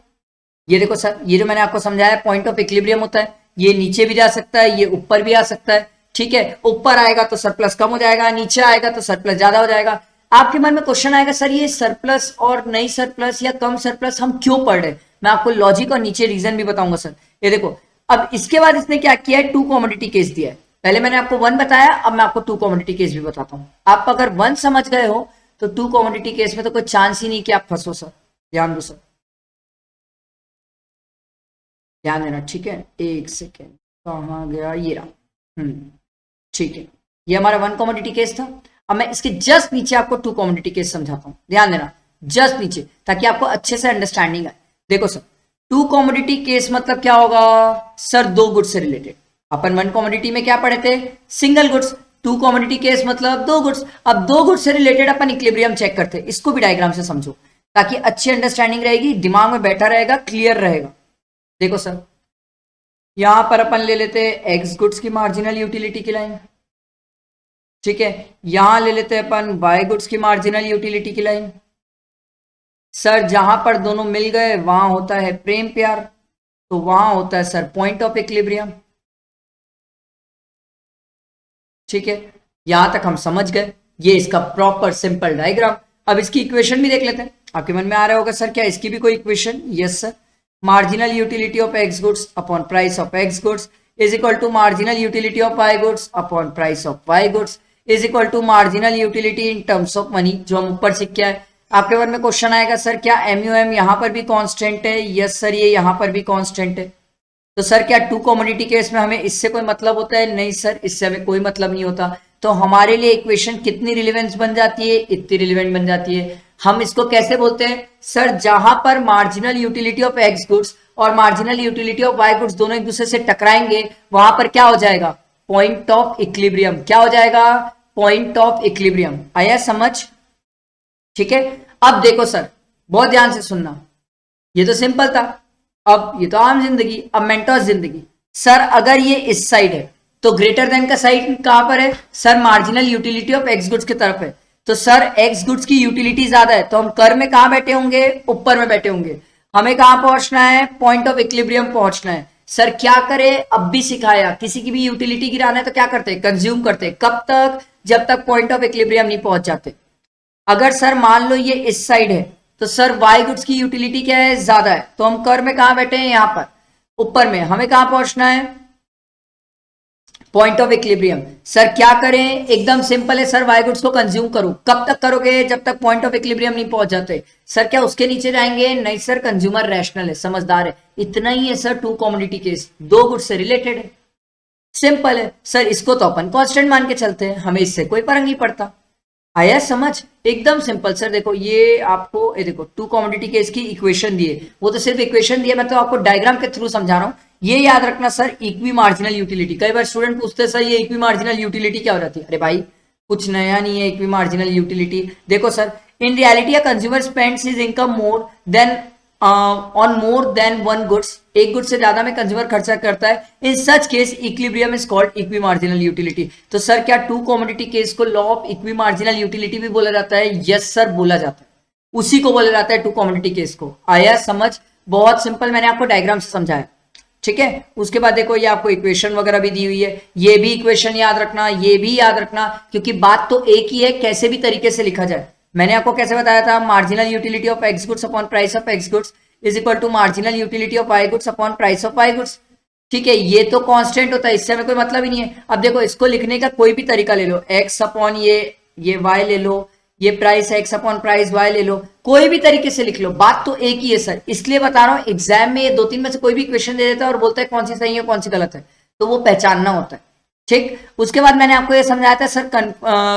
Speaker 1: ये देखो सर, ये जो मैंने आपको समझाया पॉइंट ऑफ इक्विलिब्रियम होता है, ये नीचे भी जा सकता है, ये ऊपर भी आ सकता है, ठीक है। ऊपर आएगा तो सरप्लस कम हो जाएगा, नीचे आएगा तो सरप्लस ज्यादा हो जाएगा। आपके मन में क्वेश्चन आएगा सर ये सरप्लस और नहीं सरप्लस या कम सरप्लस हम क्यों पढ़ रहे हैं, मैं आपको लॉजिक और नीचे रीजन भी बताऊंगा सर। ये देखो, अब इसके बाद इसने क्या किया है, टू कमोडिटी केस दिया है। पहले मैंने आपको वन बताया, अब मैं आपको टू कमोडिटी केस भी बताता हूं। आप अगर वन समझ गए हो तो टू कमोडिटी केस में तो कोई चांस ही नहीं कि आप फंसो सर। ध्यान दो सर, ध्यान देना, ठीक है। एक सेकेंड, कहाँ गया, ये रहा। ठीक है, ये हमारा वन कमोडिटी केस था। अब मैं इसके जस्ट नीचे आपको टू कमोडिटी केस समझाता हूं, ध्यान देना, जस्ट नीचे, ताकि आपको अच्छे से अंडरस्टैंडिंग आए। देखो सर, टू कमोडिटी केस मतलब क्या होगा सर, दो गुड्स से रिलेटेड। अपन वन कमोडिटी में क्या पढ़े थे, single goods. Two commodity case मतलब दो गुड्स। अब दो गुड्स से रिलेटेड अपन इक्विलिब्रियम चेक करते हैं, इसको भी डायग्राम से समझो ताकि अच्छी अंडरस्टैंडिंग रहेगी, दिमाग में बैठा रहेगा, क्लियर रहेगा। देखो सर, यहां पर अपन ले लेते हैं एक्स गुड्स की मार्जिनल यूटिलिटी की लाइन, ठीक है। यहां ले लेते हैं अपन वाई गुड्स की मार्जिनल यूटिलिटी की लाइन। सर जहां पर दोनों मिल गए वहां होता है प्रेम प्यार, तो वहां होता है सर पॉइंट ऑफ इक्विलिब्रियम, ठीक है। यहां तक हम समझ गए, ये इसका प्रॉपर सिंपल डायग्राम। अब इसकी इक्वेशन भी देख लेते हैं। आपके मन में आ रहा होगा सर क्या इसकी भी कोई equation, yes sir. marginal utility of x goods upon price of x goods is equal to marginal utility of y goods upon price of y goods is equal to marginal utility in terms of money, जो हम ऊपर सीख के आए। आपके मन में question आएगा सर क्या MUM यहाँ पर भी कांस्टेंट है, यस सर, ये यहाँ पर भी कांस्टेंट है। तो सर क्या टू कमोडिटी केस में हमें इससे कोई मतलब होता है, नहीं सर, इससे हमें कोई मतलब नहीं होता। तो हमारे लिए इक्वेशन कितनी रिलेवेंस बन जाती है, इतनी रिलेवेंट बन जाती है। हम इसको कैसे बोलते हैं सर, जहां पर marginal utility of X goods और marginal utility of Y goods दोनों एक दूसरे से टकराएंगे, वहां पर क्या हो जाएगा, पॉइंट ऑफ इक्विलिब्रियम। क्या हो जाएगा, पॉइंट ऑफ इक्विलिब्रियम। आया समझ, ठीक है। अब देखो सर, बहुत ध्यान से सुनना, ये तो सिंपल था। अब ये तो आम जिंदगी, अब मेंटोस जिंदगी। सर अगर ये इस साइड है तो ग्रेटर देन का साइड कहां पर है sir, marginal utility of X goods की तरफ है। तो सर एक्स गुड्स की यूटिलिटी ज्यादा है, तो हम कर में कहां बैठे होंगे, ऊपर में बैठे होंगे। हमें कहां पहुंचना है, पॉइंट ऑफ इक्विलिब्रियम पहुंचना है। सर क्या करे, अब भी सिखाया, किसी की भी यूटिलिटी गिराना है तो क्या करते हैं, कंज्यूम करते हैं। कब तक, जब तक पॉइंट ऑफ इक्विलिब्रियम नहीं पहुंच जाते। अगर सर मान लो ये इस साइड है तो सर वाई गुड्स की यूटिलिटी क्या है, ज्यादा है, तो हम कर में कहां बैठे हैं, यहां पर ऊपर में। हमें कहां पहुंचना है, पॉइंट ऑफ इक्विलिब्रियम। सर क्या करें, एकदम सिंपल है सर, वाई गुड्स को कंज्यूम करो। कब तक करोगे, जब तक पॉइंट ऑफ इक्विलिब्रियम नहीं पहुंच जाते। सर क्या उसके नीचे जाएंगे, नहीं सर, कंज्यूमर रैशनल है, समझदार है। इतना ही है सर, टू कमोडिटी केस, दो गुड्स से रिलेटेड है, सिंपल है सर। इसको तो अपन कांस्टेंट मान के चलते हैं, हमें इससे कोई फर्क नहीं पड़ता। आया समझ, एकदम सिंपल सर। देखो ये आपको, ये देखो टू कमोडिटी केस की इक्वेशन दिए, वो तो सिर्फ इक्वेशन दिए, मैं तो आपको डायग्राम के थ्रू समझा रहा हूं। ये याद रखना सर, इक्वी मार्जिनल यूटिलिटी। कई बार स्टूडेंट पूछते हैं सर ये इक्वी मार्जिनल यूटिलिटी क्या हो जाती है। अरे भाई कुछ नया नहीं है इक्वी मार्जिनल यूटिलिटी। देखो sir, in reality a consumer spends his income more than on more than one goods, एक गुड्स से ज्यादा में कंज्यूमर खर्चा करता है। In such case equilibrium is called equi marginal utility. तो सर क्या टू कमोडिटी केस को law of equi marginal utility भी बोला जाता है, यस सर बोला जाता है, उसी को बोला जाता है टू कमोडिटी केस को। आया समझ, बहुत सिंपल, मैंने आपको डायग्राम से समझाया, ठीक है। उसके बाद देखो ये आपको इक्वेशन वगैरह भी दी हुई है, ये भी इक्वेशन याद रखना, ये भी याद रखना, क्योंकि बात तो एक ही है, कैसे भी तरीके से लिखा जाए। मैंने आपको कैसे बताया था, marginal utility of X goods upon price of X goods is equal to marginal utility of Y goods upon price of Y goods, ठीक है। ये तो कांस्टेंट होता है, इससे हमें कोई मतलब ही नहीं है। अब देखो इसको लिखने का कोई भी तरीका ले लो, एक्स अपॉन ये वाई ले लो, ये price X upon price Y ले लो, कोई भी तरीके से लिख लो, बात तो एक ही है सर। इसलिए बता रहा हूं, एग्जाम में ये दो तीन में से कोई भी क्वेश्चन दे देता है और बोलता है कौन सी सही है कौन सी गलत है, तो वो पहचानना होता है, ठीक। उसके बाद मैंने आपको ये समझाया था सर,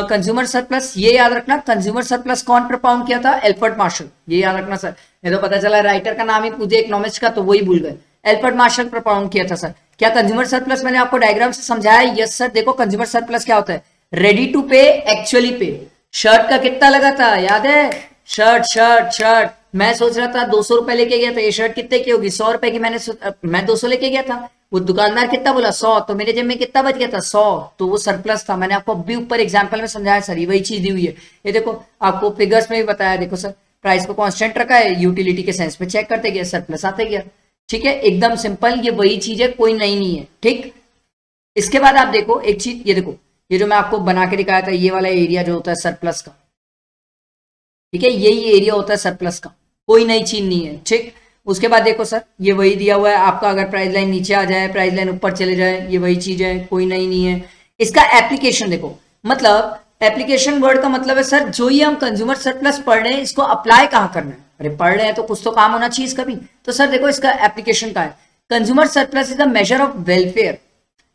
Speaker 1: कंज्यूमर सरप्लस, ये याद रखना, कंज्यूमर सरप्लस कौन प्रपाउंड किया था, एल्बर्ट मार्शल, ये याद रखना सर। नहीं तो पता चला राइटर का नाम ही पूछे इकोनॉमिक्स का, तो वही भूल गए। एल्बर्ट मार्शल प्रपाउंड किया था सर। क्या कंज्यूमर सरप्लस मैंने आपको डायग्राम से समझाया, यस सर। देखो कंज्यूमर सरप्लस क्या होता है, रेडी टू पे, एक्चुअली पे। शर्ट का कितना लगा था, याद है, शर्ट मैं सोच रहा था 200 रुपए लेके गया था, ये शर्ट कितने की होगी, 100 रुपए की, मैं 200 लेके गया था, वो दुकानदार कितना बोला 100, तो मेरे जेब में कितना बच गया था 100, तो वो सरप्लस था। मैंने आपको अभी ऊपर एग्जांपल में समझाया सर, ये वही चीज दी हुई है। ये देखो आपको फिगर्स में भी बताया, देखो सर प्राइस को कांस्टेंट रखा है, यूटिलिटी के सेंस में चेक करते गया, सरप्लस आते गया। ठीक है, एकदम सिंपल, ये वही चीज है, कोई नई नहीं है। ठीक, इसके बाद आप देखो एक चीज, ये देखो ये जो मैं आपको बना के दिखाया था, ये वाला एरिया जो होता है सरप्लस का, ठीक है, यही एरिया होता है सरप्लस का, कोई नई चीज नहीं है। ठीक, उसके बाद देखो सर ये वही दिया हुआ है आपका, अगर प्राइस लाइन नीचे आ जाए, प्राइस लाइन ऊपर चले जाए, ये वही चीज है, कोई नई नहीं है। इसका एप्लीकेशन देखो, मतलब एप्लीकेशन वर्ड का मतलब है सर, जो ये हम कंज्यूमर सरप्लस पढ़ रहे हैं, इसको अप्लाई कहाँ करना है। अरे पढ़ रहे हैं तो कुछ तो काम होना चाहिए इसका भी। तो सर देखो इसका एप्लीकेशन का है, consumer surplus is a measure of welfare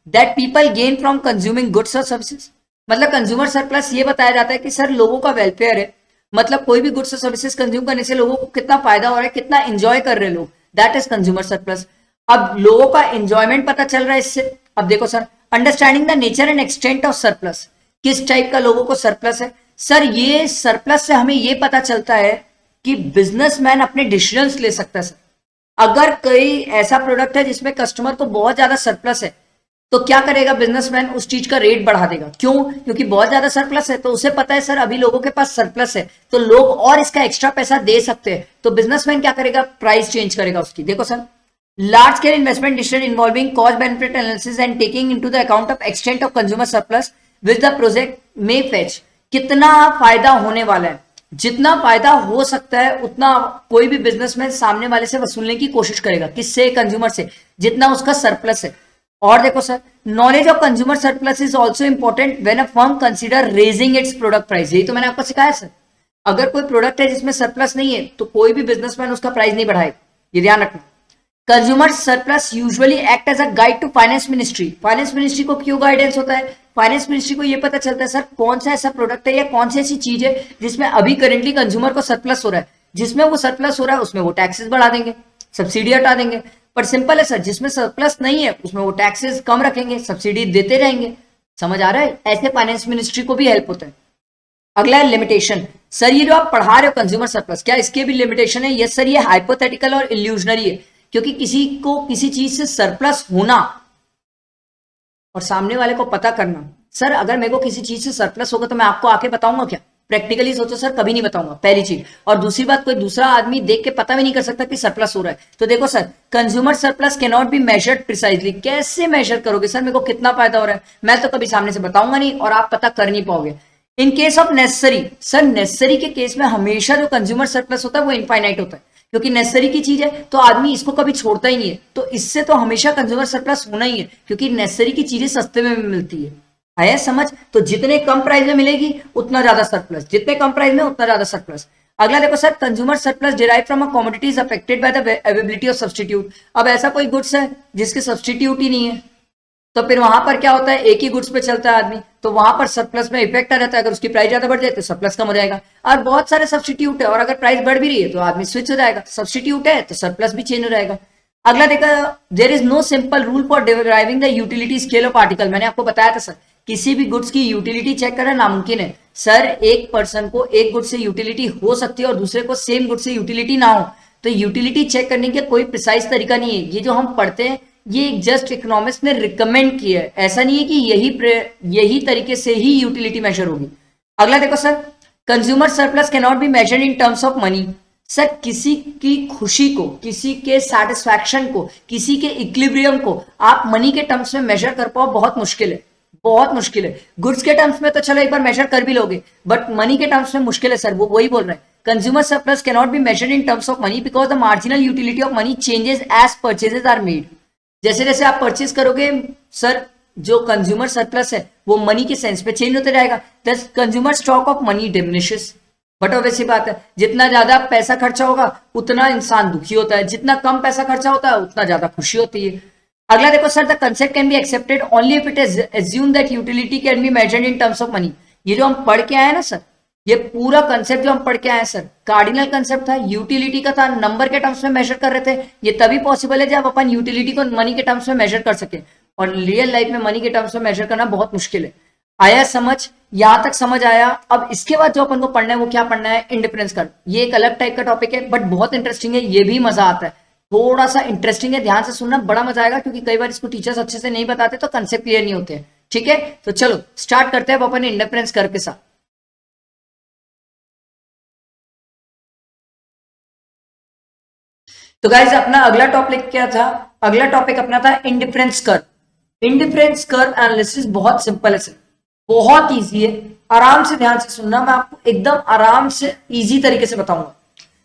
Speaker 1: that people gain from consuming goods और सर्विसेज। मतलब कंज्यूमर सरप्लस ये बताया जाता है कि सर लोगों का वेलफेयर है, मतलब कोई भी गुड्स और सर्विसेज कंज्यूम करने से लोगों को कितना फायदा हो रहा है, कितना एंजॉय कर रहे हैं लोग, दैट इज कंज्यूमर सरप्लस। अब लोगों का एंजॉयमेंट पता चल रहा है इससे। अब देखो sir, understanding the nature and extent of surplus, किस टाइप का लोगों को सरप्लस है। सर ये सरप्लस से हमें ये पता चलता है कि बिजनेसमैन अपने डिसीजंस ले सकता है। सर अगर कोई ऐसा प्रोडक्ट है जिसमें कस्टमर को बहुत ज्यादा सरप्लस है, तो क्या करेगा बिजनेसमैन, उस चीज का रेट बढ़ा देगा। क्यों? क्योंकि बहुत ज्यादा सरप्लस है, तो उसे पता है सर अभी लोगों के पास सरप्लस है, तो लोग और इसका एक्स्ट्रा पैसा दे सकते हैं, तो बिजनेसमैन क्या करेगा, प्राइस चेंज करेगा उसकी। देखो sir, large scale investment decision involving cost benefit analysis and taking into the account of extent of consumer surplus with the project में फेच, कितना फायदा होने वाला है, जितना फायदा हो सकता है उतना कोई भी बिजनेसमैन सामने वाले से वसूलने की कोशिश करेगा। किससे? कंज्यूमर से, जितना उसका सरप्लस है। और देखो sir, knowledge of consumer surplus is also important when a firm consider raising it's product price. यही तो मैंने आपको सिखाया सर, अगर कोई प्रोडक्ट है जिसमें सरप्लस नहीं है तो कोई भी बिजनेसमैन उसका प्राइस नहीं बढ़ाएगा, ये ध्यान रखना। Consumer surplus usually act as a guide to finance ministry. Finance ministry को क्यों गाइडेंस होता है? फाइनेंस मिनिस्ट्री को ये पता चलता है सर कौन सा ऐसा प्रोडक्ट है या कौन सी ऐसी चीज है जिसमें अभी करेंटली कंज्यूमर को सरप्लस हो रहा है, जिसमें वो सरप्लस हो रहा है उसमें वो टैक्सेस बढ़ा देंगे, सब्सिडी हटा देंगे। पर सिंपल है सर, जिसमें सरप्लस नहीं है उसमें वो टैक्सेस कम रखेंगे, सब्सिडी देते रहेंगे। समझ आ रहा है? ऐसे फाइनेंस मिनिस्ट्री को भी हेल्प होता है। अगला है लिमिटेशन। सर ये जो आप पढ़ा रहे हो कंज्यूमर सरप्लस, क्या इसके भी लिमिटेशन है? यस सर, ये हाइपोथेटिकल और इल्यूजनरी है, क्योंकि किसी को किसी चीज से सरप्लस होना और सामने वाले को पता करना। सर अगर मेरे को किसी चीज से सरप्लस होगा तो मैं आपको आके बताऊंगा क्या? प्रैक्टिकली सोचो सर, कभी नहीं बताऊंगा, पहली चीज। और दूसरी बात, कोई दूसरा आदमी देख के पता भी नहीं कर सकता कि सरप्लस हो रहा है। तो देखो sir, consumer surplus can not be measured precisely. कैसे मेजर करोगे सर, मेरे को कितना फायदा हो रहा है? मैं तो कभी सामने से बताऊंगा नहीं और आप पता कर नहीं पाओगे। इन case of necessary, sir necessary के केस में हमेशा जो कंज्यूमर सरप्लस होता है वो इनफाइनाइट होता है, क्योंकि नेसेसरी की चीज है तो आदमी इसको कभी छोड़ता ही नहीं है, तो इससे तो हमेशा कंज्यूमर सरप्लस होना ही है, क्योंकि नेसेसरी की चीजें सस्ते में मिलती है। आया समझ? तो जितने कम प्राइस में मिलेगी उतना ज्यादा सरप्लस, जितने कम प्राइस में उतना ज्यादा सरप्लस। अगला देखो sir, consumer surplus derive from a commodities affected by the availability of substitute. अब ऐसा कोई गुड्स है जिसके सब्स्टिट्यूट ही नहीं है, तो फिर वहां पर क्या होता है, एक ही गुड्स पे चलता है आदमी, तो वहां पर सरप्लस में इफेक्ट आ जाता है। अगर उसकी प्राइस ज्यादा बढ़ जाए तो सरप्लस कम हो जाएगा। और बहुत सारे सब्स्टिट्यूट है और अगर प्राइस बढ़ भी रही है तो आदमी स्विच हो जाएगा, सब्स्टिट्यूट है तो सरप्लस भी चेंज हो जाएगा। अगला देखा, there is no simple rule for deriving the utility scale of article. मैंने आपको बताया था सर, किसी भी गुड्स की यूटिलिटी चेक करना नामुमकिन है। सर एक पर्सन को एक गुड से यूटिलिटी हो सकती है और दूसरे को सेम गुड से यूटिलिटी ना हो, तो यूटिलिटी चेक करने का कोई प्रिसाइज तरीका नहीं है। ये जो हम पढ़ते हैं ये जस्ट इकोनॉमिक्स ने रिकमेंड किया है, ऐसा नहीं है कि यही तरीके से ही यूटिलिटी मेजर होगी। अगला देखो sir, consumer surplus can not be measured in terms of money. Sir किसी की खुशी को, किसी के सेटिस्फैक्शन को, किसी के इक्विलिब्रियम को आप मनी के टर्म्स में मेजर कर पाओ बहुत मुश्किल है, बहुत मुश्किल है। गुड्स के टर्म्स में तो चलो एक बार मेजर कर भी लोगे, बट मनी के टर्म्स में मुश्किल है सर। वो वही बोल रहे हैं, consumer surplus can not be measured in terms of money because the marginal utility of money changes as purchases are made. जैसे जैसे आप परचेज करोगे सर, जो कंज्यूमर सरप्लस है वो मनी के सेंस पे चेंज होते जाएगा, दस consumer stock of money diminishes. But वैसी बात है, जितना ज्यादा पैसा खर्चा होगा उतना इंसान दुखी होता है, जितना कम पैसा खर्चा होता है उतना ज्यादा खुशी होती है। अगला देखो sir, the concept can be accepted only if it is assume that utility can be measured in terms of money. ये जो हम पढ़ के आए ना सर, ये पूरा कंसेप्ट जो हम पढ़ के आए सर, कार्डिनल कंसेप्ट था, यूटिलिटी का था, नंबर के टर्म्स में मेजर कर रहे थे। ये तभी पॉसिबल है जब अपन यूटिलिटी को मनी के टर्म्स में मेजर कर सके, और रियल लाइफ में मनी के टर्म्स में मेजर करना बहुत मुश्किल है। आया समझ? यहां तक समझ आया? अब इसके बाद जो अपन को पढ़ना है वो क्या पढ़ना है, इंडिफरेंस कर्व। ये एक अलग टाइप का टॉपिक है बट बहुत इंटरेस्टिंग है, ये भी मजा आता है। थोड़ा सा इंटरेस्टिंग है, ध्यान से सुनना, बड़ा मजा आएगा, क्योंकि कई बार इसको टीचर्स अच्छे से नहीं बताते तो कंसेप्ट क्लियर नहीं होते हैं। ठीक है, तो चलो स्टार्ट करते हैं अपन इंडिफरेंस कर्व के साथ। तो गाइज अपना अगला टॉपिक क्या था? अगला टॉपिक अपना था indifference curve. Indifference curve analysis बहुत सिंपल है सर, बहुत इजी है, आराम से ध्यान से सुनना, मैं आपको एकदम आराम से इजी तरीके से बताऊंगा।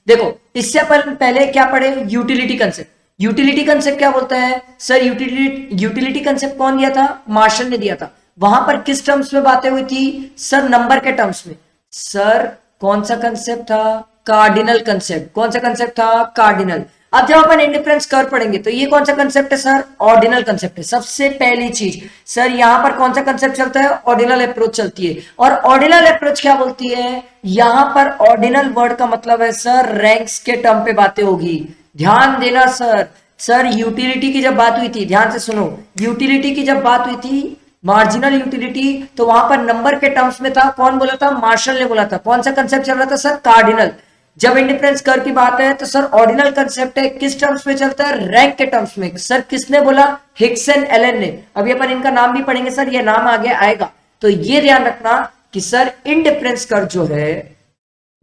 Speaker 1: देखो इससे अपन पहले क्या पढ़े? Utility concept. यूटिलिटी कंसेप्ट क्या बोलता है सर? यूटिलिटी कंसेप्ट कौन दिया था? मार्शल ने दिया था। वहां पर किस टर्म्स में बातें हुई थी सर? नंबर के टर्म्स में। सर कौन सा कंसेप्ट था? Cardinal concept. कौन सा कंसेप्ट था? कार्डिनल। अब जब अपन इंडिफरेंस कर्व पढ़ेंगे तो ये कौन सा कंसेप्ट है सर? ऑर्डिनल कंसेप्ट है। सबसे पहली चीज सर, यहां पर कौन सा कंसेप्ट चलता है? ऑर्डिनल अप्रोच चलती है। और ऑर्डिनल अप्रोच क्या बोलती है? यहां पर ऑर्डिनल वर्ड का मतलब है सर रैंक्स के टर्म पे बातें होगी। ध्यान देना सर। सर यूटिलिटी की जब बात हुई थी, ध्यान से सुनो, यूटिलिटी की जब बात हुई थी, मार्जिनल यूटिलिटी, तो वहां पर नंबर के टर्म्स में था। कौन बोला था? मार्शल ने बोला था। कौन सा कंसेप्ट चल रहा था सर? कार्डिनल। जब इंडिफरेंस कर्व की बात है तो सर ऑर्डिनल कंसेप्ट है, किस टर्म्स में चलता है? रैंक के टर्म्स में। सर किसने बोला? हिग्स एंड एलन ने। अभी अपन इनका नाम भी पढ़ेंगे सर, ये नाम आगे आएगा, तो ये ध्यान रखना कि सर इंडिफरेंस कर्व जो है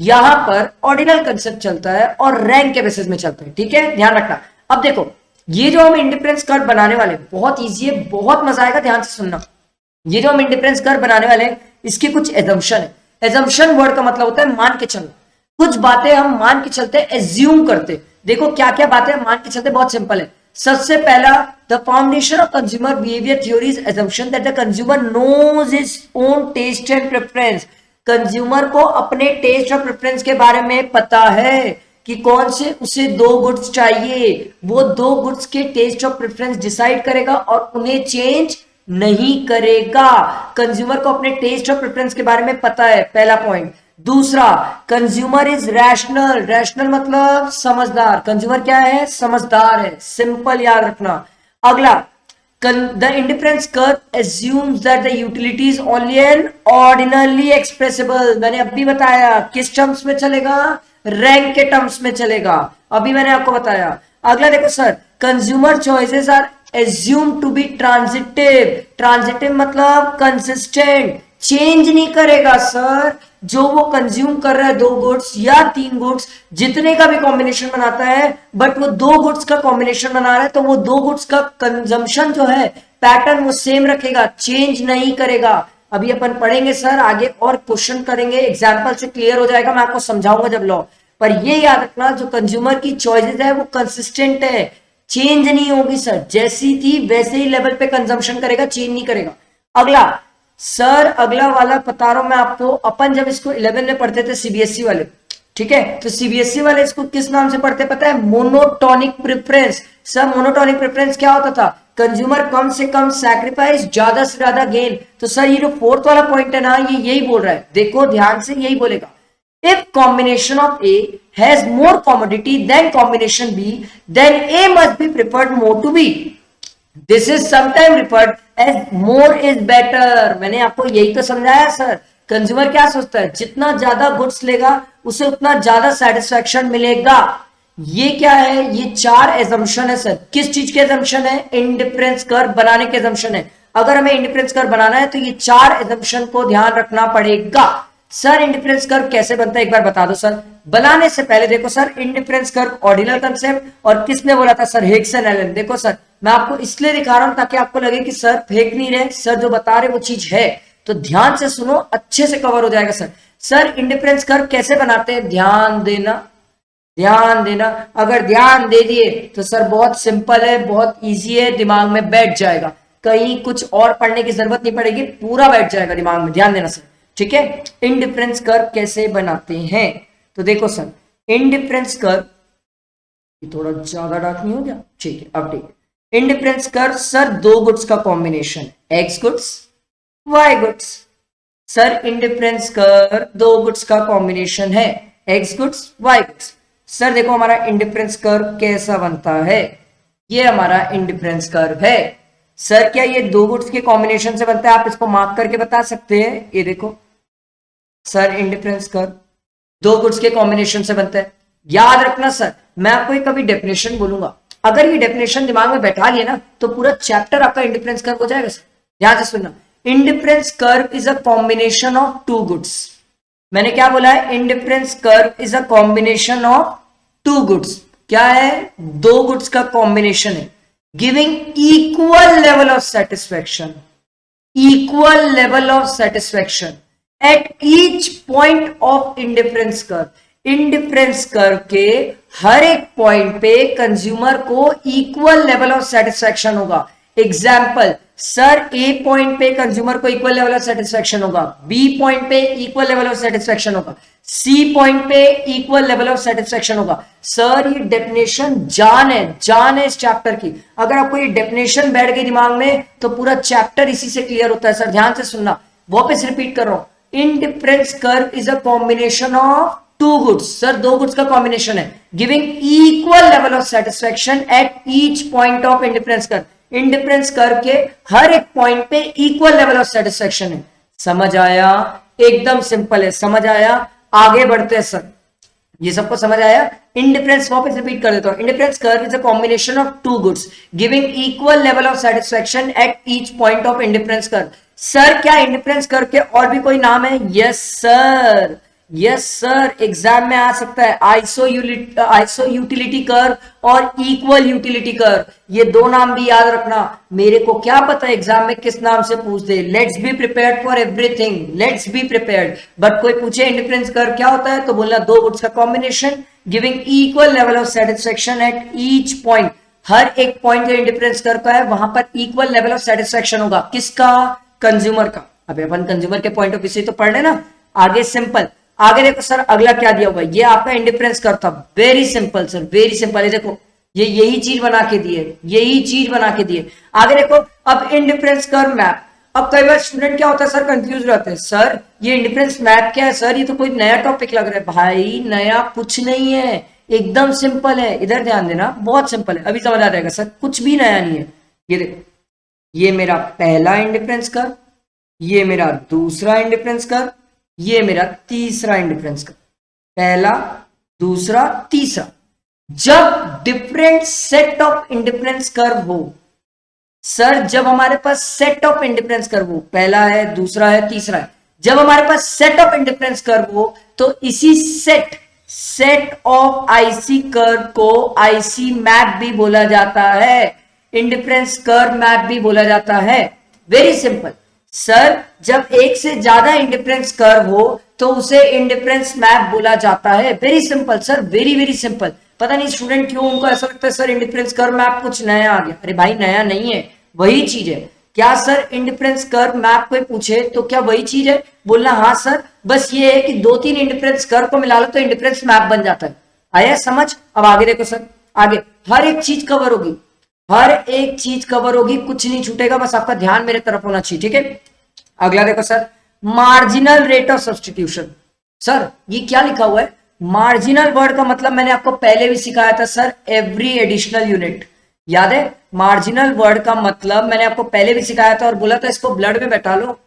Speaker 1: यहां पर ऑर्डिनल कंसेप्ट चलता है और रैंक के बेसिस में चलता है। ठीक है, ध्यान रखना। अब देखो ये जो हम इंडिफरेंस कर्व बनाने वाले, बहुत इजी है, बहुत मजा आएगा, ध्यान से सुनना। ये जो हम इंडिफरेंस कर्व बनाने वाले हैं इसकी कुछ एजम्पशन है। एजम्पशन वर्ड का मतलब होता है मान के चलना। कुछ बातें हम मान के चलते, एज्यूम करते। देखो क्या क्या बातें हम मान के चलते, बहुत सिंपल है। सबसे पहला, the foundation of consumer behaviour theory is assumption that the consumer knows his own taste and preference. Consumer को अपने टेस्ट और प्रेफरेंस के बारे में पता है कि कौन से उसे दो गुड्स चाहिए। वो दो गुड्स के टेस्ट और प्रेफरेंस डिसाइड करेगा और उन्हें चेंज नहीं करेगा। कंज्यूमर को अपने टेस्ट और प्रेफरेंस के बारे में पता है, पहला पॉइंट। दूसरा, कंज्यूमर इज रैशनल। रैशनल मतलब समझदार। कंज्यूमर क्या है? समझदार है। सिंपल याद रखना। अगला, the indifference curve assumes that the utility is only an ordinarily expressible। मैंने अभी बताया किस टर्म्स में चलेगा? रैंक के टर्म्स में चलेगा, अभी मैंने आपको बताया। अगला देखो sir, consumer choices are assumed to be transitive। Transitive मतलब कंसिस्टेंट, चेंज नहीं करेगा सर। जो वो कंज्यूम कर रहा है, दो गुड्स या तीन गुड्स, जितने का भी कॉम्बिनेशन बनाता है, बट वो दो गुड्स का कॉम्बिनेशन बना रहा है, तो वो दो गुड्स का कंजम्पशन जो है, पैटर्न वो सेम रखेगा, चेंज नहीं करेगा। अभी अपन पढ़ेंगे सर आगे और क्वेश्चन करेंगे, एग्जाम्पल से क्लियर हो जाएगा, मैं आपको समझाऊंगा जब लॉ। पर ये याद रखना, जो कंज्यूमर की चॉइसेस है वो कंसिस्टेंट है, चेंज नहीं होगी सर। जैसी थी वैसे ही लेवल पे कंजम्पशन करेगा, चेंज नहीं करेगा। अगला सर, अगला वाला बता रहा हूं मैं आपको, अपन जब इसको 11 में पढ़ते थे सीबीएसई वाले, ठीक है, तो सीबीएसई वाले इसको किस नाम से पढ़ते पता है? Monotonic preference. Sir monotonic preference क्या होता था? कंज्यूमर कम से कम सैक्रिफाइस, ज्यादा से ज्यादा गेन। तो सर ये जो फोर्थ वाला पॉइंट है ना, ये यही बोल रहा है, देखो ध्यान से, यही बोलेगा। If combination of A has more commodity than combination B, then A must be preferred more to B. This is sometimes referred as more is better। मैंने आपको यही तो समझाया सर। कंज्यूमर क्या सोचता है? जितना ज्यादा गुड्स लेगा उसे उतना ज्यादा सेटिस्फैक्शन मिलेगा। ये क्या है? ये चार एजम्पशन है सर। किस चीज के एजम्पशन है? इंडिफरेंस कर्व बनाने के एजम्पशन है। अगर हमें इंडिफरेंस कर्व बनाना है तो ये चार एजम्पशन को ध्यान रखना पड़ेगा। सर इंडिफरेंस कर्व कैसे बनता है एक बार बता दो सर। बनाने से पहले देखो sir, indifference curve ordinal concept, और किसने बोला था सर? Hicks and Allen. देखो सर मैं आपको इसलिए दिखा रहा हूं ताकि आपको लगे कि सर फेक नहीं रहे, सर जो बता रहे वो चीज है, तो ध्यान से सुनो, अच्छे से कवर हो जाएगा सर। सर इंडिफरेंस कर्व कैसे बनाते हैं? ध्यान देना, ध्यान देना। अगर ध्यान दे दिए तो सर बहुत सिंपल है, बहुत इजी है, दिमाग में बैठ जाएगा, कहीं कुछ और पढ़ने की जरूरत नहीं पड़ेगी, पूरा बैठ जाएगा दिमाग में। ध्यान देना सर, ठीक है। इंडिफरेंस कर्व कैसे बनाते हैं तो देखो सर, इंडिफरेंस कर्व, थोड़ा ज्यादा डार्क नहीं हो गया? ठीक है, अब ठीक है। इंडिफरेंस कर्व सर दो गुड्स का combination, X goods Y goods. Sir indifference curve दो गुड्स का कॉम्बिनेशन है, X goods Y goods. Sir देखो हमारा इंडिफरेंस कर्व कैसा बनता है, ये हमारा इंडिफरेंस कर्व है। सर क्या ये दो गुड्स के कॉम्बिनेशन से बनता है? आप इसको मार्क करके बता सकते हैं, ये देखो सर इंडिफरेंस कर्व दो गुड्स के कॉम्बिनेशन से बनता है। याद रखना सर, मैं आपको एक कभी डेफिनेशन बोलूंगा, अगर ये डेफिनेशन दिमाग में बैठा लिया ना तो पूरा चैप्टर आपका इंडिफरेंस कर्व हो जाएगा सर। ध्यान से सुनना, indifference curve is a combination of two goods. मैंने क्या बोला है? Indifference curve is a combination of two goods. क्या है? दो गुड्स का कॉम्बिनेशन है, giving equal level of satisfaction, equal level of satisfaction at each point of indifference curve. Indifference curve के हर एक पॉइंट पे कंज्यूमर को इक्वल लेवल ऑफ सेटिस्फैक्शन होगा। एग्जाम्पल, सर ए पॉइंट पे कंज्यूमर को इक्वल लेवल ऑफ सेटिस्फैक्शन होगा, B point पे इक्वल लेवल ऑफ सेटिस्फैक्शन होगा, सी पॉइंट पे इक्वल लेवल ऑफ सेटिस्फैक्शन होगा। सर ये डेफिनेशन जान है इस चैप्टर की। अगर आपको ये डेफिनेशन बैठ गई दिमाग में तो पूरा चैप्टर इसी से क्लियर होता है सर। ध्यान से सुनना, वापस रिपीट कर रहा हूं, indifference curve is a combination of two goods. Sir दो गुड्स का कॉम्बिनेशन है, giving equal level of satisfaction at each point of indifference curve. Indifference curve के हर एक पॉइंट पे इक्वल लेवल ऑफ सेटिस्फैक्शन है। समझ आया? एकदम सिंपल है, समझ आया? आगे बढ़ते हैं सर, ये सबको समझ आया? इंडिफरेंस वापस रिपीट कर देता हूं, indifference curve is a combination of two goods giving equal level of satisfaction at each point of indifference curve. Sir क्या इंडिफरेंस कर्व के और भी कोई नाम है? Yes sir, yes sir, exam में आ सकता है आइसो यूटिलिटी कर्व और इक्वल यूटिलिटी कर्व। ये दो नाम भी याद रखना। मेरे को क्या पता एग्जाम में किस नाम से पूछ दे। Let's be prepared for everything, let's be prepared. But कोई पूछे इंडिफरेंस कर्व क्या होता है तो बोलना दो गुड्स का combination giving equal level of satisfaction at each point. हर एक पॉइंट जो इंडिफरेंस कर्व का है वहां पर इक्वल लेवल ऑफ सेटिस्फैक्शन होगा। किसका? कंज्यूमर का। अब अपन कंज्यूमर के पॉइंट ऑफ व्यू से तो पढ़ लेना। आगे सिंपल, आगे देखो सर अगला क्या दिया हुआ है, ये आपका इंडिफरेंस कर्व था। Very simple sir, very simple है। देखो ये यही चीज बना के दी है, यही चीज बना के दी है। आगे देखो, अब इंडिफरेंस कर्व मैप। अब कई बार स्टूडेंट क्या होता है सर, कंफ्यूज रहते हैं, सर ये इंडिफरेंस मैप क्या है सर, ये तो कोई नया टॉपिक लग रहा है। भाई नया कुछ नहीं है, एकदम सिंपल है। इधर ध्यान देना, बहुत सिंपल है, अभी समझ आ जाएगा सर, कुछ भी नया नहीं है। ये देखो, ये मेरा पहला इंडिफरेंस कर्व, ये मेरा दूसरा इंडिफरेंस कर्व, ये मेरा तीसरा इंडिफरेंस कर्व। पहला, दूसरा, तीसरा। जब different set of indifference curve हो सर, जब हमारे पास सेट ऑफ इंडिफरेंस कर्व हो, पहला है, दूसरा है, तीसरा है, जब हमारे पास सेट ऑफ इंडिफरेंस कर्व हो तो इसी सेट ऑफ आईसी कर्व को आईसी मैप भी बोला जाता है, इंडिफरेंस कर्व मैप भी बोला जाता है। वेरी सिंपल सर, जब एक से ज्यादा इंडिफरेंस कर्व हो तो उसे इंडिफरेंस मैप बोला जाता है। Very simple sir, very very simple. पता नहीं स्टूडेंट क्यों उनको ऐसा लगता है सर इंडिफरेंस कर्व मैप कुछ नया आ गया। अरे भाई नया नहीं है, वही चीज है। क्या सर इंडिफरेंस कर्व मैप कोई पूछे तो क्या वही चीज है? बोलना हाँ सर, बस ये है कि दो तीन इंडिफरेंस कर्व को मिला लो तो इंडिफरेंस मैप बन जाता है। आया समझ? अब आगे देखो सर, आगे हर एक चीज कवर होगी, हर एक चीज कवर होगी, कुछ नहीं छूटेगा, बस आपका ध्यान मेरे तरफ होना चाहिए। ठीक है, अगला देखो sir, marginal rate of substitution. Sir ये क्या लिखा हुआ है? मार्जिनल वर्ड का मतलब मैंने आपको पहले भी सिखाया था सर, एवरी एडिशनल यूनिट। याद है? मार्जिनल वर्ड का मतलब मैंने आपको पहले भी सिखाया था और बोला था इसको ब्लड में बैठा लो,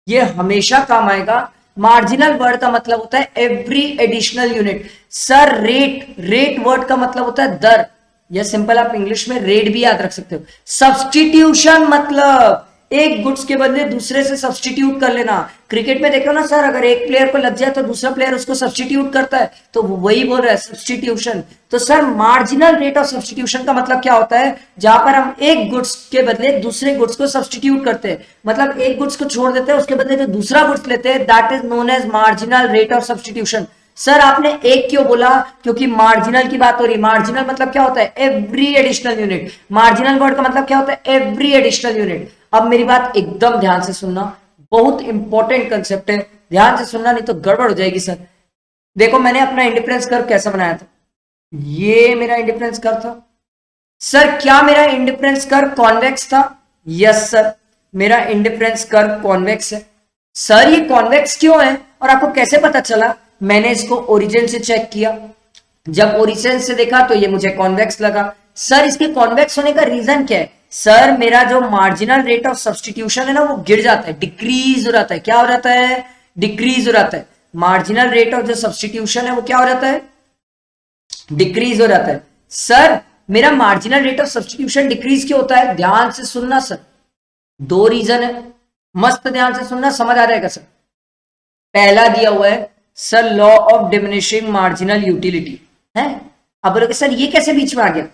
Speaker 1: ये हमेशा काम आएगा। मार्जिनल वर्ड का मतलब होता है every additional unit. Sir rate word का मतलब होता है दर, या सिंपल आप इंग्लिश में रेट भी याद रख सकते हो। सब्स्टिट्यूशन मतलब एक गुड्स के बदले दूसरे से सब्स्टिट्यूट कर लेना। क्रिकेट में देखो ना सर, अगर एक प्लेयर को लग जाए तो दूसरा प्लेयर उसको सब्स्टिट्यूट करता है, तो वही बोल रहा है सब्स्टिट्यूशन। तो sir marginal rate of substitution का मतलब क्या होता है? जहां पर हम एक गुड्स के बदले दूसरे गुड्स को सब्स्टिट्यूट करते हैं, मतलब एक गुड्स को छोड़ देते हैं, उसके बदले जो दूसरा गुड्स लेते हैं, that is known as marginal rate of substitution. Sir आपने एक क्यों बोला? क्योंकि मार्जिनल की बात हो रही। मार्जिनल मतलब क्या होता है? Every additional unit. Marginal word का मतलब क्या होता है? Every additional unit. अब मेरी बात एकदम ध्यान से सुनना, बहुत इंपॉर्टेंट कंसेप्ट है, ध्यान से सुनना नहीं तो गड़बड़ हो जाएगी सर। देखो मैंने अपना इंडिफरेंस कर्व कैसा बनाया था, ये मेरा इंडिफरेंस कर्व था। सर क्या मेरा इंडिफरेंस कर्व कॉन्वेक्स था? यस सर, मेरा इंडिफरेंस कर्व कॉन्वेक्स है। सर ये कॉन्वेक्स क्यों है और आपको कैसे पता चला? मैंने इसको ओरिजिन से चेक किया, जब ओरिजिन से देखा तो ये मुझे कॉन्वेक्स लगा। सर इसके कॉन्वेक्स होने का रीजन क्या है? सर मेरा जो मार्जिनल रेट ऑफ सब्स्टिट्यूशन है ना वो गिर जाता है, डिक्रीज हो जाता है। क्या हो जाता है? डिक्रीज हो जाता है। मार्जिनल रेट ऑफ जो सब्स्टिट्यूशन है वो क्या हो जाता है? डिक्रीज हो जाता है। सर मेरा marginal rate of substitution decrease क्यों होता है? ध्यान से सुनना सर, दो रीजन है, मस्त ध्यान से सुनना, समझ आ जाएगा सर। पहला दिया हुआ है sir law of diminishing marginal utility है। अब बोलोगे सर ये कैसे बीच में आ गया?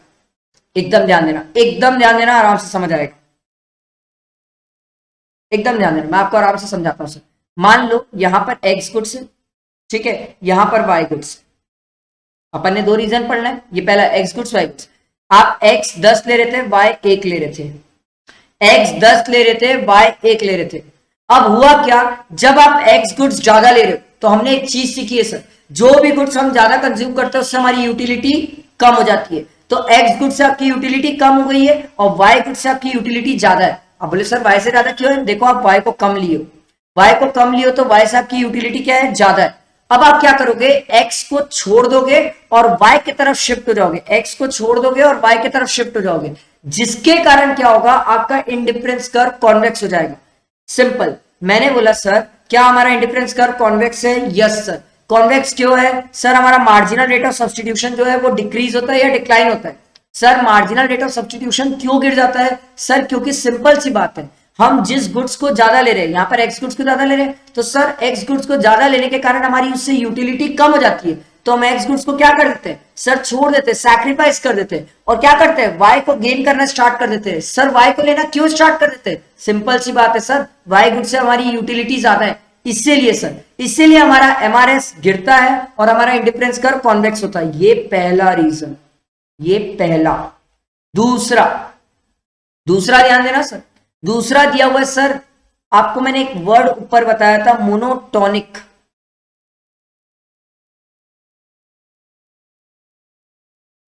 Speaker 1: एकदम ध्यान देना, एकदम ध्यान देना, आराम से समझ आएगा, एकदम ध्यान देना, मैं आपको आराम से समझाता हूं सर। मान लो यहां पर एक्स गुड्स है, ठीक है, यहां पर वाई गुड्स। अपन ने दो रीजन पढ़ना है, ये पहला एक्स गुड्स वाई गुड्स। आप एक्स 10 ले रहे थे, वाई 1 ले रहे थे, एक्स 10 ले रहे थे, वाई 1 ले रहे थे। अब हुआ क्या, जब आप एक्स गुड्स ज्यादा ले रहे हो तो हमने एक चीज सीखी है सर, जो भी गुड्स हम ज्यादा कंज्यूम करते हैं उससे हमारी यूटिलिटी कम हो जाती है। तो एक्स गुड्स से आपकी यूटिलिटी कम हो गई है और वाई गुड्स से आपकी यूटिलिटी ज्यादा है। अब बोले सर वाई से ज्यादा क्यों है? देखो आप वाई को कम लिए हो, वाई को कम लियो तो वाई से आपकी यूटिलिटी क्या है? ज्यादा है। अब आप क्या करोगे, एक्स को छोड़ दोगे और वाई की तरफ शिफ्ट हो जाओगे, एक्स को छोड़ दोगे और वाई की तरफ शिफ्ट हो जाओगे, जिसके कारण क्या होगा, आपका इंडिफरेंस कर्व कॉन्वेक्स हो जाएगा। सिंपल। मैंने बोला सर क्या हमारा इंडिफरेंस कर्व कॉन्वेक्स है? Yes sir. कॉन्वेक्स क्यों है? सर हमारा मार्जिनल रेट ऑफ सब्स्टिट्यूशन जो है वो डिक्रीज होता है या डिक्लाइन होता है? Sir marginal rate of substitution क्यों गिर जाता है? सर क्योंकि सिंपल सी बात है, हम जिस गुड्स को ज्यादा ले रहे हैं, यहाँ पर एक्स गुड्स को ज्यादा ले रहे हैं, तो सर एक्स गुड्स को ज्यादा लेने के कारण हमारी उससे यूटिलिटी कम हो जाती है। तो हम एक्स गुड्स को क्या कर देते हैं सर? छोड़ देते हैं, सैक्रिफाइस कर देते हैं, और क्या करते हैं, वाई को गेन करना स्टार्ट कर देते हैं। सर वाई को लेना क्यों स्टार्ट कर देते हैं? सिंपल सी बात है सर, वाई गुड्स से हमारी यूटिलिटी ज्यादा है, इसीलिए सर, इसीलिए हमारा एमआरएस गिरता है और हमारा इंडिफरेंस कर्व कॉन्वेक्स होता है। ये पहला रीजन, ये पहला। दूसरा, दूसरा ध्यान देना सर, दूसरा दिया हुआ है सर, आपको मैंने एक वर्ड ऊपर बताया था, मोनोटोनिक।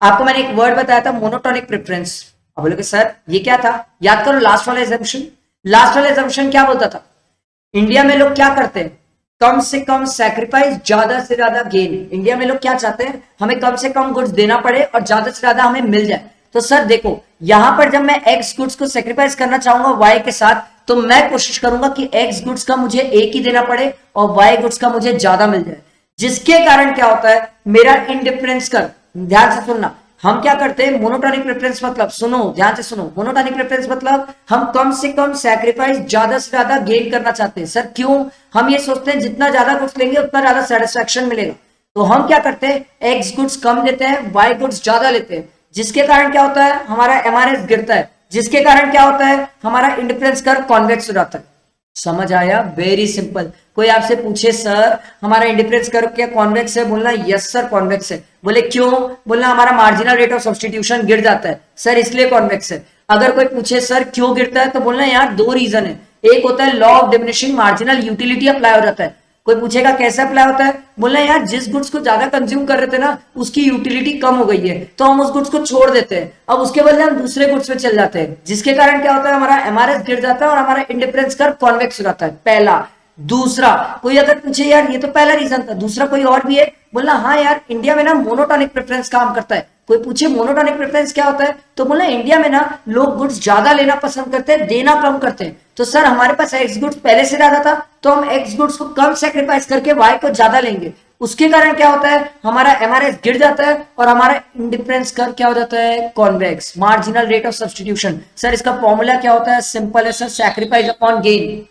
Speaker 1: आपको मैंने एक वर्ड बताया था, मोनोटोनिक प्रेफरेंस। अब बोलोगे सर ये क्या था? याद करो लास्ट वाला एजम्पशन। लास्ट वाला एजम्पशन क्या बोलता था? इंडिया में लोग क्या करते हैं, कम से कम सैक्रिफाइस, ज्यादा से ज्यादा गेन। इंडिया में लोग क्या चाहते हैं, हमें कम से कम गुड्स देना पड़े और ज्यादा से ज्यादा हमें मिल जाए। तो सर देखो यहां पर जब मैं एक्स गुड्स को सेक्रीफाइस करना चाहूंगा वाई के साथ, तो मैं कोशिश करूंगा कि एक्स गुड्स का मुझे एक ही देना पड़े और वाई गुड्स का मुझे ज्यादा मिल जाए, जिसके कारण क्या होता है, मेरा इंडिफरेंस कर, ध्यान से सुनना, हम क्या करते हैं, मोनोटोनिक प्रेफरेंस मतलब, सुनो ध्यान से सुनो, मोनोटोनिक प्रेफरेंस मतलब हम कम से कम सैक्रिफाइस, ज्यादा से ज्यादा गेन करना चाहते हैं। सर क्यों? हम ये सोचते हैं जितना ज्यादा गुड्स लेंगे उतना ज्यादा सेटिस्फैक्शन मिलेगा। तो हम क्या करते हैं, एक्स गुड्स कम लेते हैं, वाई गुड्स ज्यादा लेते हैं, जिसके कारण क्या होता है, हमारा एमआरएस गिरता है, जिसके कारण क्या होता है, हमारा इंडिफरेंस कर्व कॉन्वेक्स हो जाता है। समझ आया? Very simple. कोई आपसे पूछे सर हमारा इंडिफरेंस कर्व क्या कॉन्वेक्स है, बोलना यस सर कॉन्वेक्स है। बोले क्यों? बोलना हमारा मार्जिनल रेट ऑफ सब्स्टिट्यूशन गिर जाता है, सर इसलिए कॉन्वेक्स है। अगर कोई पूछे सर क्यों गिरता है, तो बोलना यार दो रीजन है, एक होता है law of diminishing marginal utility apply हो जाता है। कोई पूछेगा कैसे अप्लाई होता है, बोलना यार जिस गुड्स को ज्यादा कंज्यूम कर रहे थे ना उसकी यूटिलिटी कम हो गई है, तो हम उस गुड्स को छोड़ देते हैं, अब उसके बदले हम दूसरे गुड्स पे चल जाते हैं, जिसके कारण क्या होता है, हमारा एमआरएस गिर जाता है और हमारा इंडिफरेंस कर्व कॉन्वेक्स हो जाता है। पहला। दूसरा, कोई अगर पूछे यार ये तो पहला रीजन था, दूसरा कोई और भी है, बोलना हाँ यार इंडिया में ना मोनोटोनिक प्रेफरेंस काम करता है। कोई पूछे मोनोटोनिक प्रेफरेंस क्या होता है, तो बोलना इंडिया में ना लोग गुड्स ज्यादा लेना पसंद करते हैं, देना कम करते हैं। तो सर हमारे पास एक्स गुड्स पहले से ज्यादा था, तो हम एक्स गुड्स को कम सेक्रीफाइस करके वाई को ज्यादा लेंगे, उसके कारण क्या होता है, हमारा एमआरएस गिर जाता है और हमारा इंडिफरेंस कर्व क्या हो जाता है, convex, marginal rate of substitution. Sir इसका फॉर्मूला क्या होता है, सिंपल है sir, sacrifice upon gain.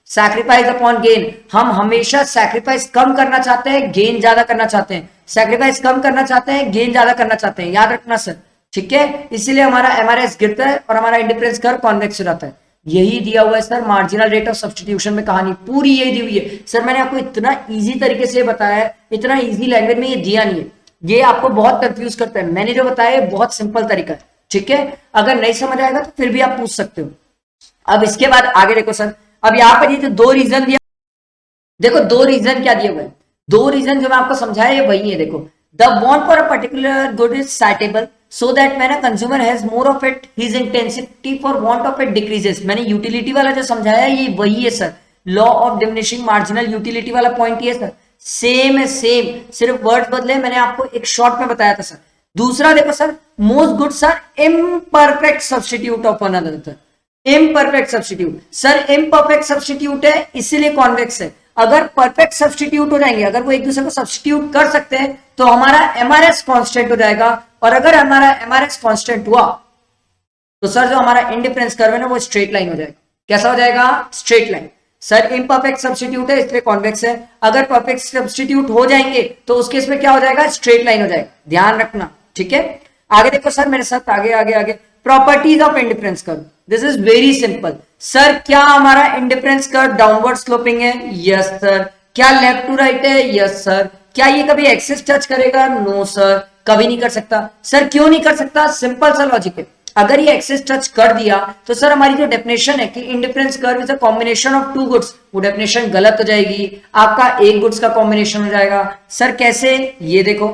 Speaker 1: Sacrifice upon gain, हम हमेशा सैक्रिफाइस कम करना चाहते हैं, गेन ज्यादा करना चाहते हैं, सैक्रिफाइस कम करना चाहते हैं, गेन ज्यादा करना चाहते हैं, याद रखना सर, ठीक है। इसीलिए हमारा एमआरएस गिरता है और हमारा इंडिफरेंस कर्व कॉन्वेक्स हो जाता है। यही दिया हुआ है sir marginal rate of substitution में, कहानी पूरी यही दी हुई है सर। मैंने आपको इतना इजी तरीके से बताया है, इतना इजी लैंग्वेज में ये दिया नहीं है, ये आपको बहुत कंफ्यूज करता है। मैंने जो बताया है बहुत सिंपल तरीका है, ठीक है। अगर नहीं समझ आएगा तो फिर भी आप पूछ सकते हो। अब इसके बाद आगे देखो सर, अब यहाँ पर ये जो दो रीजन दिया, देखो दो रीजन क्या दिए हुए हैं, दो रीजन जो मैं आपको समझाया ये वही है। देखो, the want for a particular good is satiable so that when a consumer has more of it his intensity for want of it decreases. मैंने यूटिलिटी वाला जो समझाया ये वही है sir, law of diminishing marginal utility वाला point ये sir, same है सेम, सिर्फ वर्ड बदले, मैंने आपको एक शॉर्ट में बताया था सर। दूसरा देखो sir, most goods are imperfect substitute of another. Imperfect substitute, sir imperfect substitute है इसीलिए कॉन्वेक्स है। अगर परफेक्ट सब्सटीट्यूट हो जाएंगे, अगर वो एक दूसरे को सब्सटीट्यूट कर सकते हैं तो हमारा एमआरएस कांस्टेंट हो जाएगा, और अगर हमारा एमआरएस कांस्टेंट हुआ तो सर जो हमारा इंडिफरेंस कर्व है ना वो स्ट्रेट लाइन हो जाएगा। कैसा हो जाएगा? Straight line. Sir imperfect substitute है इसलिए कॉन्वेक्स है, अगर परफेक्ट सब्सटीट्यूट हो जाएंगे तो उस केस में क्या हो जाएगा? स्ट्रेट लाइन हो जाएगा, ध्यान रखना, ठीक है। आगे देखो सर मेरे साथ, आगे आगे आगे, properties of indifference curve. This is very simple. Sir क्या हमारा इंडिफरेंस कर्व डाउनवर्ड स्लोपिंग है? Yes sir. क्या लेफ्ट टू राइट है? Yes sir. क्या ये कभी एक्सिस टच करेगा? नो सर, कभी नहीं कर सकता। सर क्यों नहीं कर सकता? सिंपल सा लॉजिक है, अगर ये एक्सिस टच कर दिया तो सर हमारी जो डेफिनेशन है कि indifference curve is a combination of two goods, वो डेफिनेशन गलत हो जाएगी, आपका एक गुड्स का कॉम्बिनेशन हो जाएगा। सर कैसे? ये देखो,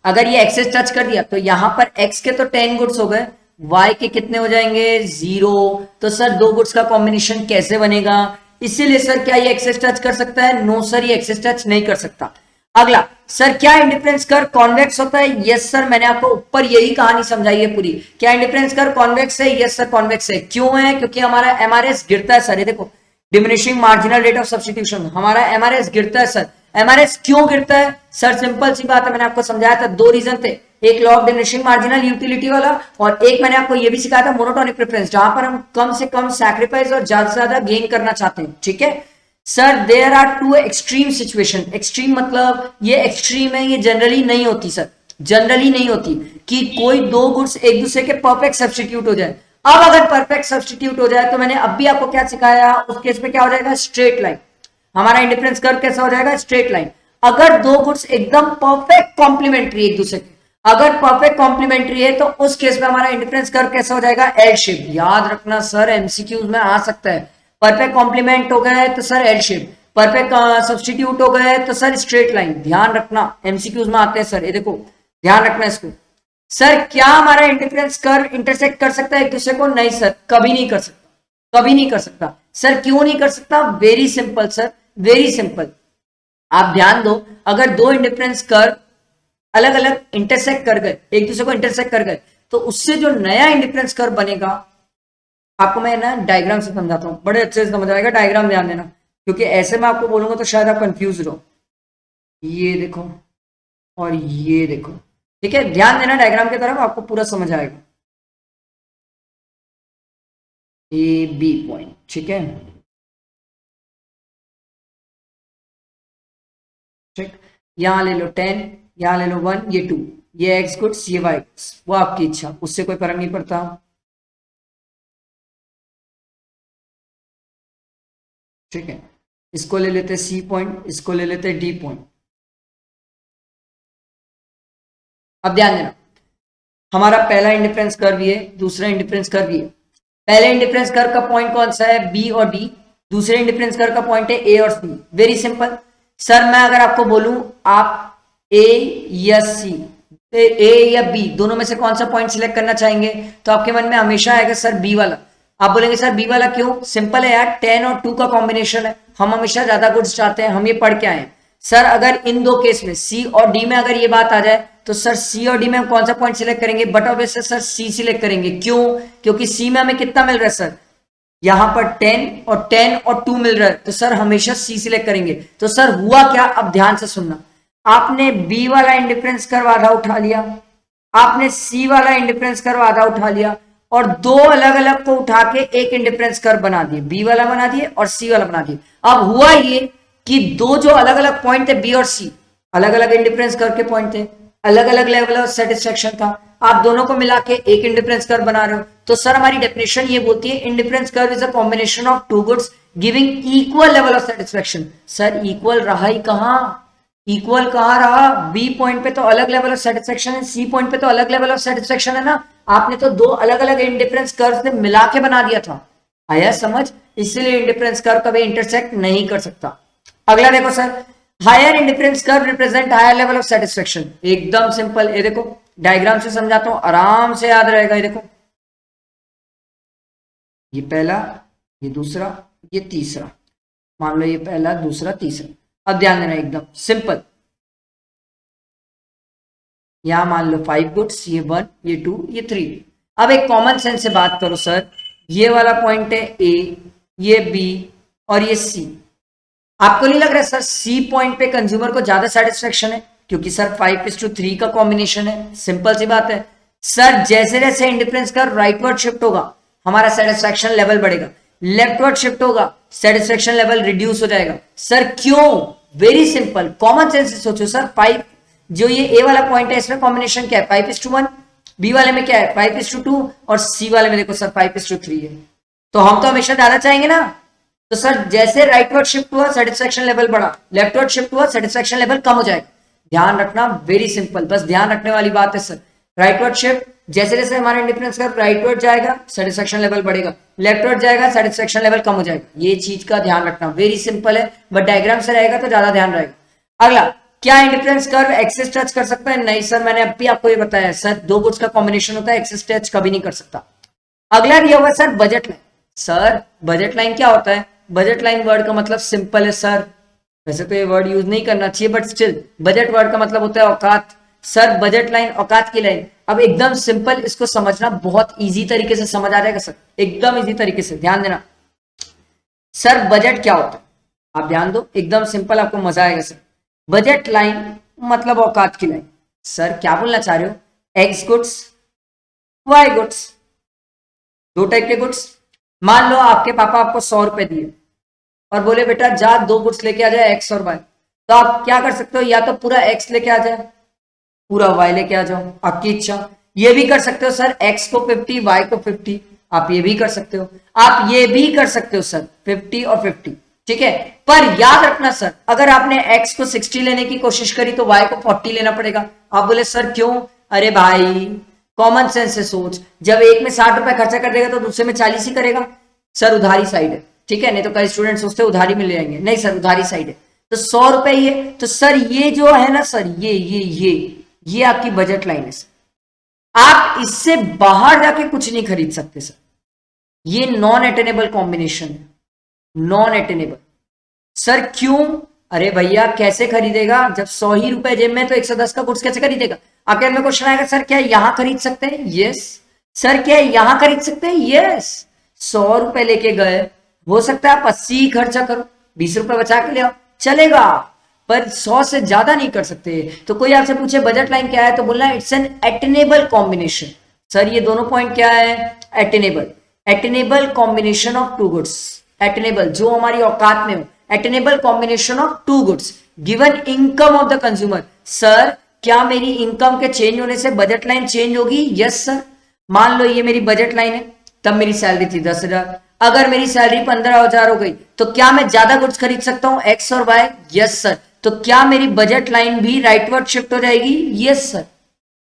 Speaker 1: अगर ये एक्सेस टच कर दिया तो यहां पर x के तो 10 गुड्स हो गए, y के कितने हो जाएंगे? 0। तो सर दो गुड्स का कॉम्बिनेशन कैसे बनेगा? इसीलिए सर क्या ये एक्सेस टच कर सकता है? नो सर, ये एक्सेस टच नहीं कर सकता। अगला, सर क्या इंडिफरेंस कर्व कॉन्वेक्स होता है? यस सर, मैंने आपको ऊपर यही कहानी समझाई है पूरी। क्या इंडिफरेंस कर्व कॉन्वेक्स है? यस सर कॉन्वेक्स है। क्यों है? क्योंकि हमारा एमआरएस गिरता है सर, ये देखो, diminishing marginal rate of substitution, हमारा एमआरएस गिरता है सर। एमआरएस क्यों गिरता है? सर सिंपल सी बात है, मैंने आपको समझाया था, दो रीजन थे, एक law of diminishing marginal utility वाला, और एक मैंने आपको ये भी सिखाया था मोनोटोनिक प्रेफरेंस, जहां पर हम कम से कम सैक्रिफाइस और ज्यादा से ज्यादा गेन करना चाहते हैं, ठीक है। Sir there are two extreme situation. Extreme मतलब ये एक्सट्रीम है, ये जनरली नहीं होती सर, जनरली नहीं होती कि कोई दो गुड्स एक दूसरे के परफेक्ट सब्स्टिट्यूट हो जाए। अब अगर परफेक्ट सब्स्टिट्यूट हो जाए तो मैंने अब भी आपको क्या सिखाया, उस केस में क्या हो जाएगा? Straight line. हमारा इंडिफरेंस कर्व कैसा हो जाएगा? Straight line. अगर दो गुड्स एकदम परफेक्ट कॉम्प्लीमेंट्री एक दूसरे के, अगर परफेक्ट कॉम्प्लीमेंट्री है तो उस केस में हमारा इंडिफरेंस कर्व कैसा हो जाएगा? L shape. याद रखना सर, एमसीक्यूज में आ सकता है, परफेक्ट कॉम्प्लीमेंट हो गए तो sir L shape, perfect substitute हो गए तो सर स्ट्रेट लाइन। ध्यान रखना, एमसीक्यूज में आते हैं सर, ये देखो ध्यान रखना इसको। सर क्या हमारा इंडिफरेंस कर्व इंटरसेक्ट कर सकता है एक दूसरे को? नहीं सर, कभी नहीं कर सकता, कभी नहीं कर सकता। सर क्यों नहीं कर सकता? Very simple sir, very simple. आप ध्यान दो, अगर दो इंडिफरेंस कर्व अलग अलग इंटरसेक्ट कर गए, एक दूसरे को इंटरसेक्ट कर गए, तो उससे जो नया इंडिफरेंस कर्व बनेगा, आपको मैं ना डायग्राम से समझाता हूं, बड़े अच्छे से समझ आएगा, डायग्राम ध्यान देना, क्योंकि ऐसे में आपको बोलूंगा तो शायद आप कंफ्यूज रहो। ये देखो और ये देखो, ठीक है, ध्यान देना डायग्राम की तरफ, आपको पूरा समझ आएगा। ए बी पॉइंट, ठीक है, ठीक, यहां ले लो 10, यहां ले लो 1, ये 2, ये एक्स गुड्स, ये वाई गुड्स, वो आपकी इच्छा, उससे कोई फर्क नहीं पड़ता। ठीक है, इसको ले लेते सी पॉइंट, इसको ले लेते डी पॉइंट। अब ध्यान देना, हमारा पहला इंडिफरेंस कर्व ये, दूसरा इंडिफरेंस कर्व ये। पहले इंडिफरेंस कर्व का पॉइंट कौन सा है? बी और डी। दूसरे इंडिफरेंस कर्व का पॉइंट है ए और सी। वेरी सिंपल सर, मैं अगर आपको बोलूं आप ए या सी, ए या बी दोनों में से कौन सा पॉइंट सिलेक्ट करना चाहेंगे, तो आपके मन में हमेशा आएगा सर बी वाला। आप बोलेंगे सर बी वाला क्यों? सिंपल है यार, 10 और 2 का कॉम्बिनेशन है, हम हमेशा ज्यादा गुड्स चाहते हैं, हम ये पढ़ के आए। सर अगर इन दो केस में सी और डी में अगर ये बात आ जाए तो सर सी और डी में हम कौन सा पॉइंट सिलेक्ट करेंगे? But obviously sir C select करेंगे। क्यों? क्योंकि सी में हमें कितना मिल रहा है सर, यहां पर 10 और 2 मिल रहा है, तो सर हमेशा सी सिलेक्ट करेंगे। तो सर हुआ क्या? अब ध्यान से सुनना, आपने बी वाला इंडिफरेंस कर्व आधा उठा लिया, आपने सी वाला इंडिफरेंस कर्व आधा उठा लिया, और दो अलग अलग को उठा के एक इंडिफरेंस कर्व बना दिए, बी वाला बना दिए और सी वाला बना दिए। अब हुआ ये कि दो जो अलग अलग पॉइंट थे बी और सी, अलग अलग इंडिफरेंस कर्व के पॉइंट थे, अलग अलग लेवल ऑफ सेटिस्फेक्शन था, आप दोनों को मिला के एक इंडिफरेंस कर्व बना रहे हो। तो सर हमारी डेफिनेशन ये बोलती है indifference curve is a combination of two goods giving equal level of satisfaction. Sir equal रहा ही कहां, इक्वल कहां रहा? बी पॉइंट पे तो अलग लेवल ऑफ सेटिस्फेक्शन है, सी पॉइंट पे तो अलग लेवल ऑफ सेटिस्फेक्शन है ना, आपने तो दो अलग अलग इंडिफरेंस कर्व से मिला के बना दिया था। आया समझ? इसलिए इंडिफरेंस कर्व कभी इंटरसेक्ट नहीं कर सकता। अगला देखो sir, higher indifference curve represent higher level of satisfaction. एकदम सिंपल, ये देखो डायग्राम से समझाता हूं, आराम से याद रहेगा। ये देखो, ये पहला, ये दूसरा, ये तीसरा, मान लो ये पहला दूसरा तीसरा। अब ध्यान देना, एकदम सिंपल, यहां मान लो 5 गुड्स, ये 1, ये 2, ये 3। अब एक कॉमन सेंस से बात करो सर, ये वाला पॉइंट है ए, ये बी और ये सी। आपको नहीं लग रहा सर सी पॉइंट पे कंज्यूमर को ज्यादा सेटिस्फेक्शन है, क्योंकि सर 5:3 का कॉम्बिनेशन है, सिंपल सी बात है सर। जैसे जैसे इंडिफरेंस का राइटवर्ड शिफ्ट होगा हमारा सेटिस्फेक्शन लेवल बढ़ेगा, लेफ्टवर्ड शिफ्ट होगा सेटिस्फेक्शन लेवल रिड्यूस हो जाएगा। सर क्यों? वेरी सिंपल, कॉमन सेंस से सोचो सर। 5 जो ये ए वाला पॉइंट है इसमें कॉम्बिनेशन क्या है 5:1, बी वाले में क्या है 5:2 और सी वाले में देखो सर 5:3 है। तो हम तो हमेशा ज्यादा चाहेंगे ना। तो सर जैसे राइटवर्ड शिफ्ट हुआ सेटिस्फेक्शन लेवल बढ़ा, लेफ्टवर्ड शिफ्ट हुआ सेटिस्फेक्शन लेवल कम हो जाएगा। ध्यान रखना, वेरी सिंपल, बस ध्यान रखने वाली बात है सर। राइटवर्ड शिफ्ट जैसे जैसे हमारा इंडिफरेंस का राइटवर्ड जाएगा सेटिस्फेक्शन लेवल बढ़ेगा, लेफ्टवर्ड जाएगा सेटिस्फेक्शन लेवल कम हो जाएगा। ये चीज का ध्यान रखना, वेरी सिंपल है, बट डायग्राम से रहेगा तो ज्यादा ध्यान रहेगा। अगला, क्या इंडिफरेंस कर्व एक्सिस टच कर सकता है? नहीं सर, मैंने अभी आपको ये बताया सर, दो गुड्स का कॉम्बिनेशन होता है, एक्सिस टच कभी नहीं कर सकता। अगला दिया हुआ sir budget line. Sir budget line क्या होता है? बजट लाइन वर्ड का मतलब सिंपल है सर, वैसे तो ये वर्ड यूज नहीं करना चाहिए बट स्टिल बजट वर्ड का मतलब होता है औकात। सर बजट लाइन औकात की लाइन। अब एकदम सिंपल, इसको समझना बहुत इजी तरीके से समझ आ जाएगा सर, एकदम इजी तरीके से ध्यान देना। सर बजट क्या होता है आप ध्यान दो, एकदम सिंपल, आपको मजा आएगा सर। बजट लाइन मतलब औकात की लाइन। सर क्या बोलना चाह रहे हो? एक्स गुड्स वाई गुड्स, दो टाइप के गुड्स। मान लो आपके पापा आपको 100 रुपए दिए और बोले बेटा जा दो गुड्स लेके आ जाए एक्स और वाई, तो आप क्या कर सकते हो? या तो पूरा एक्स लेके आ जाए, पूरा वाई लेके आ जाओ, आपकी इच्छा। ये भी कर सकते हो सर, एक्स को 50 वाई को 50, आप ये भी कर सकते हो, आप ये भी कर सकते हो सर 50 और 50, ठीक है। पर याद रखना सर, अगर आपने एक्स को 60 लेने की कोशिश करी तो वाई को 40 लेना पड़ेगा। आप बोले सर क्यों? अरे भाई कॉमन सेंस से सोच, जब एक में 60 रुपए खर्चा कर देगा तो दूसरे में 40 ही करेगा। सर उधारी साइड है, ठीक है, नहीं तो कई स्टूडेंट सोचते उधारी में ले आएंगे, नहीं सर उधारी साइड है, तो 100 रुपए ही है। तो सर ये जो है ना सर, ये आपकी बजट लाइन है सर। आप इससे बाहर जाके कुछ नहीं खरीद सकते सर, ये नॉन अटेनेबल कॉम्बिनेशन है, नॉन अटेनेबल। सर क्यों? अरे भैया कैसे खरीदेगा जब 100 ही रुपए जेब में, तो 110 का गुड्स कैसे खरीदेगा? आपके में क्वेश्चन आएगा सर क्या यहां खरीद सकते हैं? यस। सर क्या यहां खरीद सकते हैं? यस। 100 रुपए लेके गए, हो सकता है आप 80 खर्चा करो, 20 रुपए बचा के ले आओ, चलेगा, पर 100 से ज्यादा नहीं कर सकते। तो कोई आपसे पूछे बजट लाइन क्या है तो बोलना it's an attainable combination. Sir ये दोनों पॉइंट क्या है? Attainable, attainable combination of two goods, attainable जो हमारी औकात में हो, attainable combination of two goods given income of the consumer. Sir क्या मेरी इनकम के चेंज होने से बजट लाइन चेंज होगी? Yes sir. मान लो ये मेरी बजट लाइन है, तब मेरी सैलरी थी 10,000, अगर मेरी सैलरी 15,000 हो गई तो क्या मैं ज्यादा गुड्स खरीद सकता हूं एक्स और वाई? Yes sir. तो क्या मेरी बजट लाइन भी राइटवर्ड शिफ्ट हो जाएगी? Yes sir.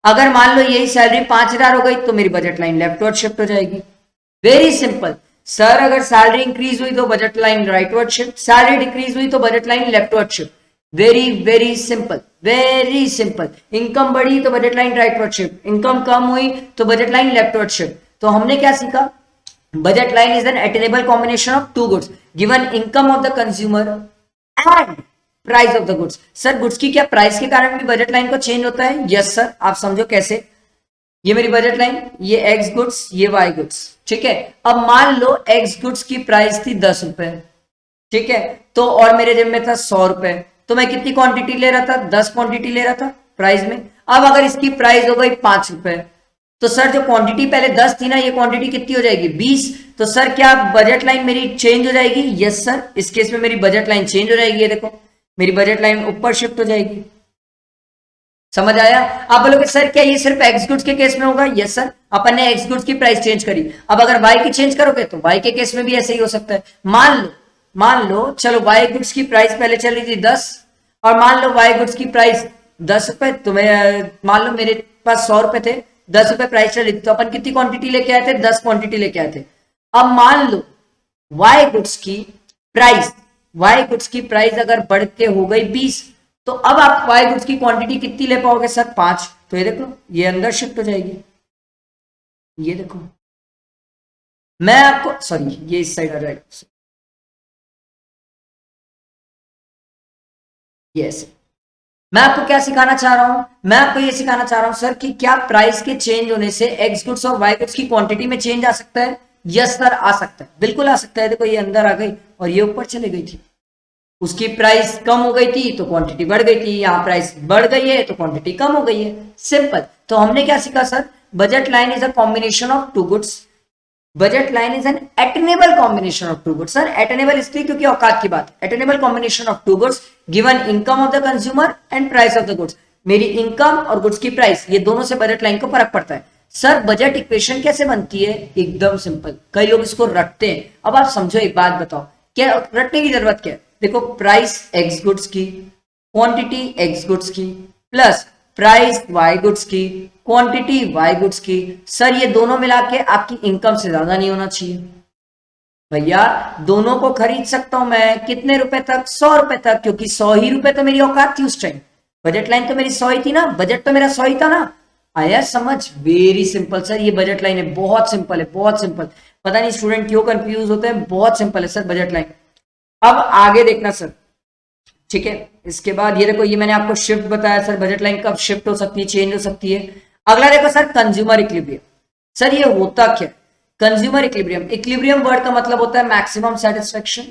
Speaker 1: अगर मान लो यही सैलरी 5,000 हो गई तो मेरी बजट लाइन लेफ्टवर्ड शिफ्ट हो जाएगी। वेरी सिंपल सर, अगर सैलरी इंक्रीज हुई तो budget line rightward shift, salary decrease हुई तो budget line leftward shift. Very very simple, very simple. Income बढ़ी तो budget line rightward shift, income कम हुई तो बजट लाइन लेफ्टवर्ड शिफ्ट। तो हमने क्या सीखा? Budget line is an attainable combination of two goods given income of the consumer and price of the goods. Sir goods की क्या प्राइस के कारण भी बजट लाइन को चेंज होता है? Yes sir. आप समझो कैसे? ये मेरी बजट लाइन, ये एक्स गुड्स, ये वाई गुड्स, ठीक है। अब मान लो एक्स गुड्स की प्राइस थी 10 रुपए, ठीक है, तो और मेरे जेब में था 100 रुपए, तो मैं कितनी क्वांटिटी ले रहा था? 10 क्वांटिटी ले रहा था प्राइस में। अब अगर इसकी प्राइस हो गई 5 रुपए, तो सर जो क्वांटिटी पहले 10 थी ना, ये क्वांटिटी कितनी हो जाएगी? 20। तो सर क्या बजट लाइन मेरी चेंज हो जाएगी? Yes sir. इस केस में मेरी बजट लाइन चेंज हो जाएगी, ये देखो मेरी बजट लाइन ऊपर शिफ्ट हो जाएगी। समझ आया? आप बोलोगे सर क्या ये सिर्फ एक्स गुड्स के केस में होगा? Yes sir. अपन ने एक्स गुड्स की प्राइस चेंज करी, अब अगर वाई की चेंज करोगे तो वाई के केस में भी ऐसे ही हो सकता है। मान लो चलो वाई गुड्स की प्राइस पहले चल रही थी 10, और मान लो वाई गुड्स की प्राइस 10 रुपए, तो मैं मान लो मेरे पास 100 रुपए थे, 10 रुपए प्राइस चल रही थी, तो अपन कितनी क्वांटिटी लेके आए थे? 10 क्वांटिटी लेके आए थे। अब मान लो वाई गुड्स की प्राइस अगर बढ़ के हो गई 20, तो अब आप वाई गुड्स की क्वांटिटी कितनी ले पाओगे? सर 5। तो ये देखो ये अंदर शिफ्ट हो जाएगी, ये देखो मैं आपको, सॉरी ये इस साइड आ जाएगा, यस। मैं आपको क्या सिखाना चाह रहा हूं? मैं आपको ये सिखाना चाह रहा हूं सर कि क्या प्राइस के चेंज होने से एक्स गुड्स और वाई गुड्स की क्वांटिटी में चेंज आ सकता है? यस सर आ सकता है, बिल्कुल आ सकता है। देखो ये अंदर आ गई और ये ऊपर चली गई थी, उसकी प्राइस कम हो गई थी तो क्वांटिटी बढ़ गई थी, यहाँ प्राइस बढ़ गई है तो क्वांटिटी कम हो गई है, सिंपल। तो हमने क्या सीखा sir, budget line is a combination of two goods, budget line is an attainable combination of two goods. Sir attainable इसलिए क्योंकि औकात की बात, attainable combination of two goods given income of the consumer and price of the goods. मेरी income और goods की price, ये दोनों से बजट लाइन को फर्क पड़ता है। सर बजट इक्वेशन कैसे बनती है, एकदम सिंपल, कई लोग इसको रटते हैं। अब आप समझो, एक बात बताओ, क्या रटने की जरूरत क्या है? देखो, प्राइस एक्स गुड्स की, क्वांटिटी एक्स गुड्स की, प्लस प्राइस वाई गुड्स की, क्वांटिटी वाई गुड्स की। सर ये दोनों मिला के आपकी इनकम से ज्यादा नहीं होना चाहिए। भैया दोनों को खरीद सकता हूं मैं कितने रुपए तक, 100 रुपए तक, क्योंकि 100 ही रुपए तो मेरी औकात थी उस टाइम। बजट लाइन तो मेरी 100 ही थी ना, बजट तो मेरा 100 ही था ना। आया समझ? वेरी सिंपल सर, ये बजट लाइन है, बहुत सिंपल है, बहुत सिंपल। पता नहीं स्टूडेंट क्यों कंफ्यूज होते हैं, बहुत सिंपल है सर बजट लाइन। अब आगे देखना सर, ठीक है। इसके बाद ये देखो, ये मैंने आपको शिफ्ट बताया सर, बजट लाइन कब शिफ्ट हो सकती है, चेंज हो सकती है। अगला देखो सर, कंज्यूमर इक्विलिब्रियम। सर ये होता क्या, कंज्यूमर इक्विलिब्रियम, इक्विलिब्रियम वर्ड का मतलब होता है मैक्सिमम सेटिस्फेक्शन,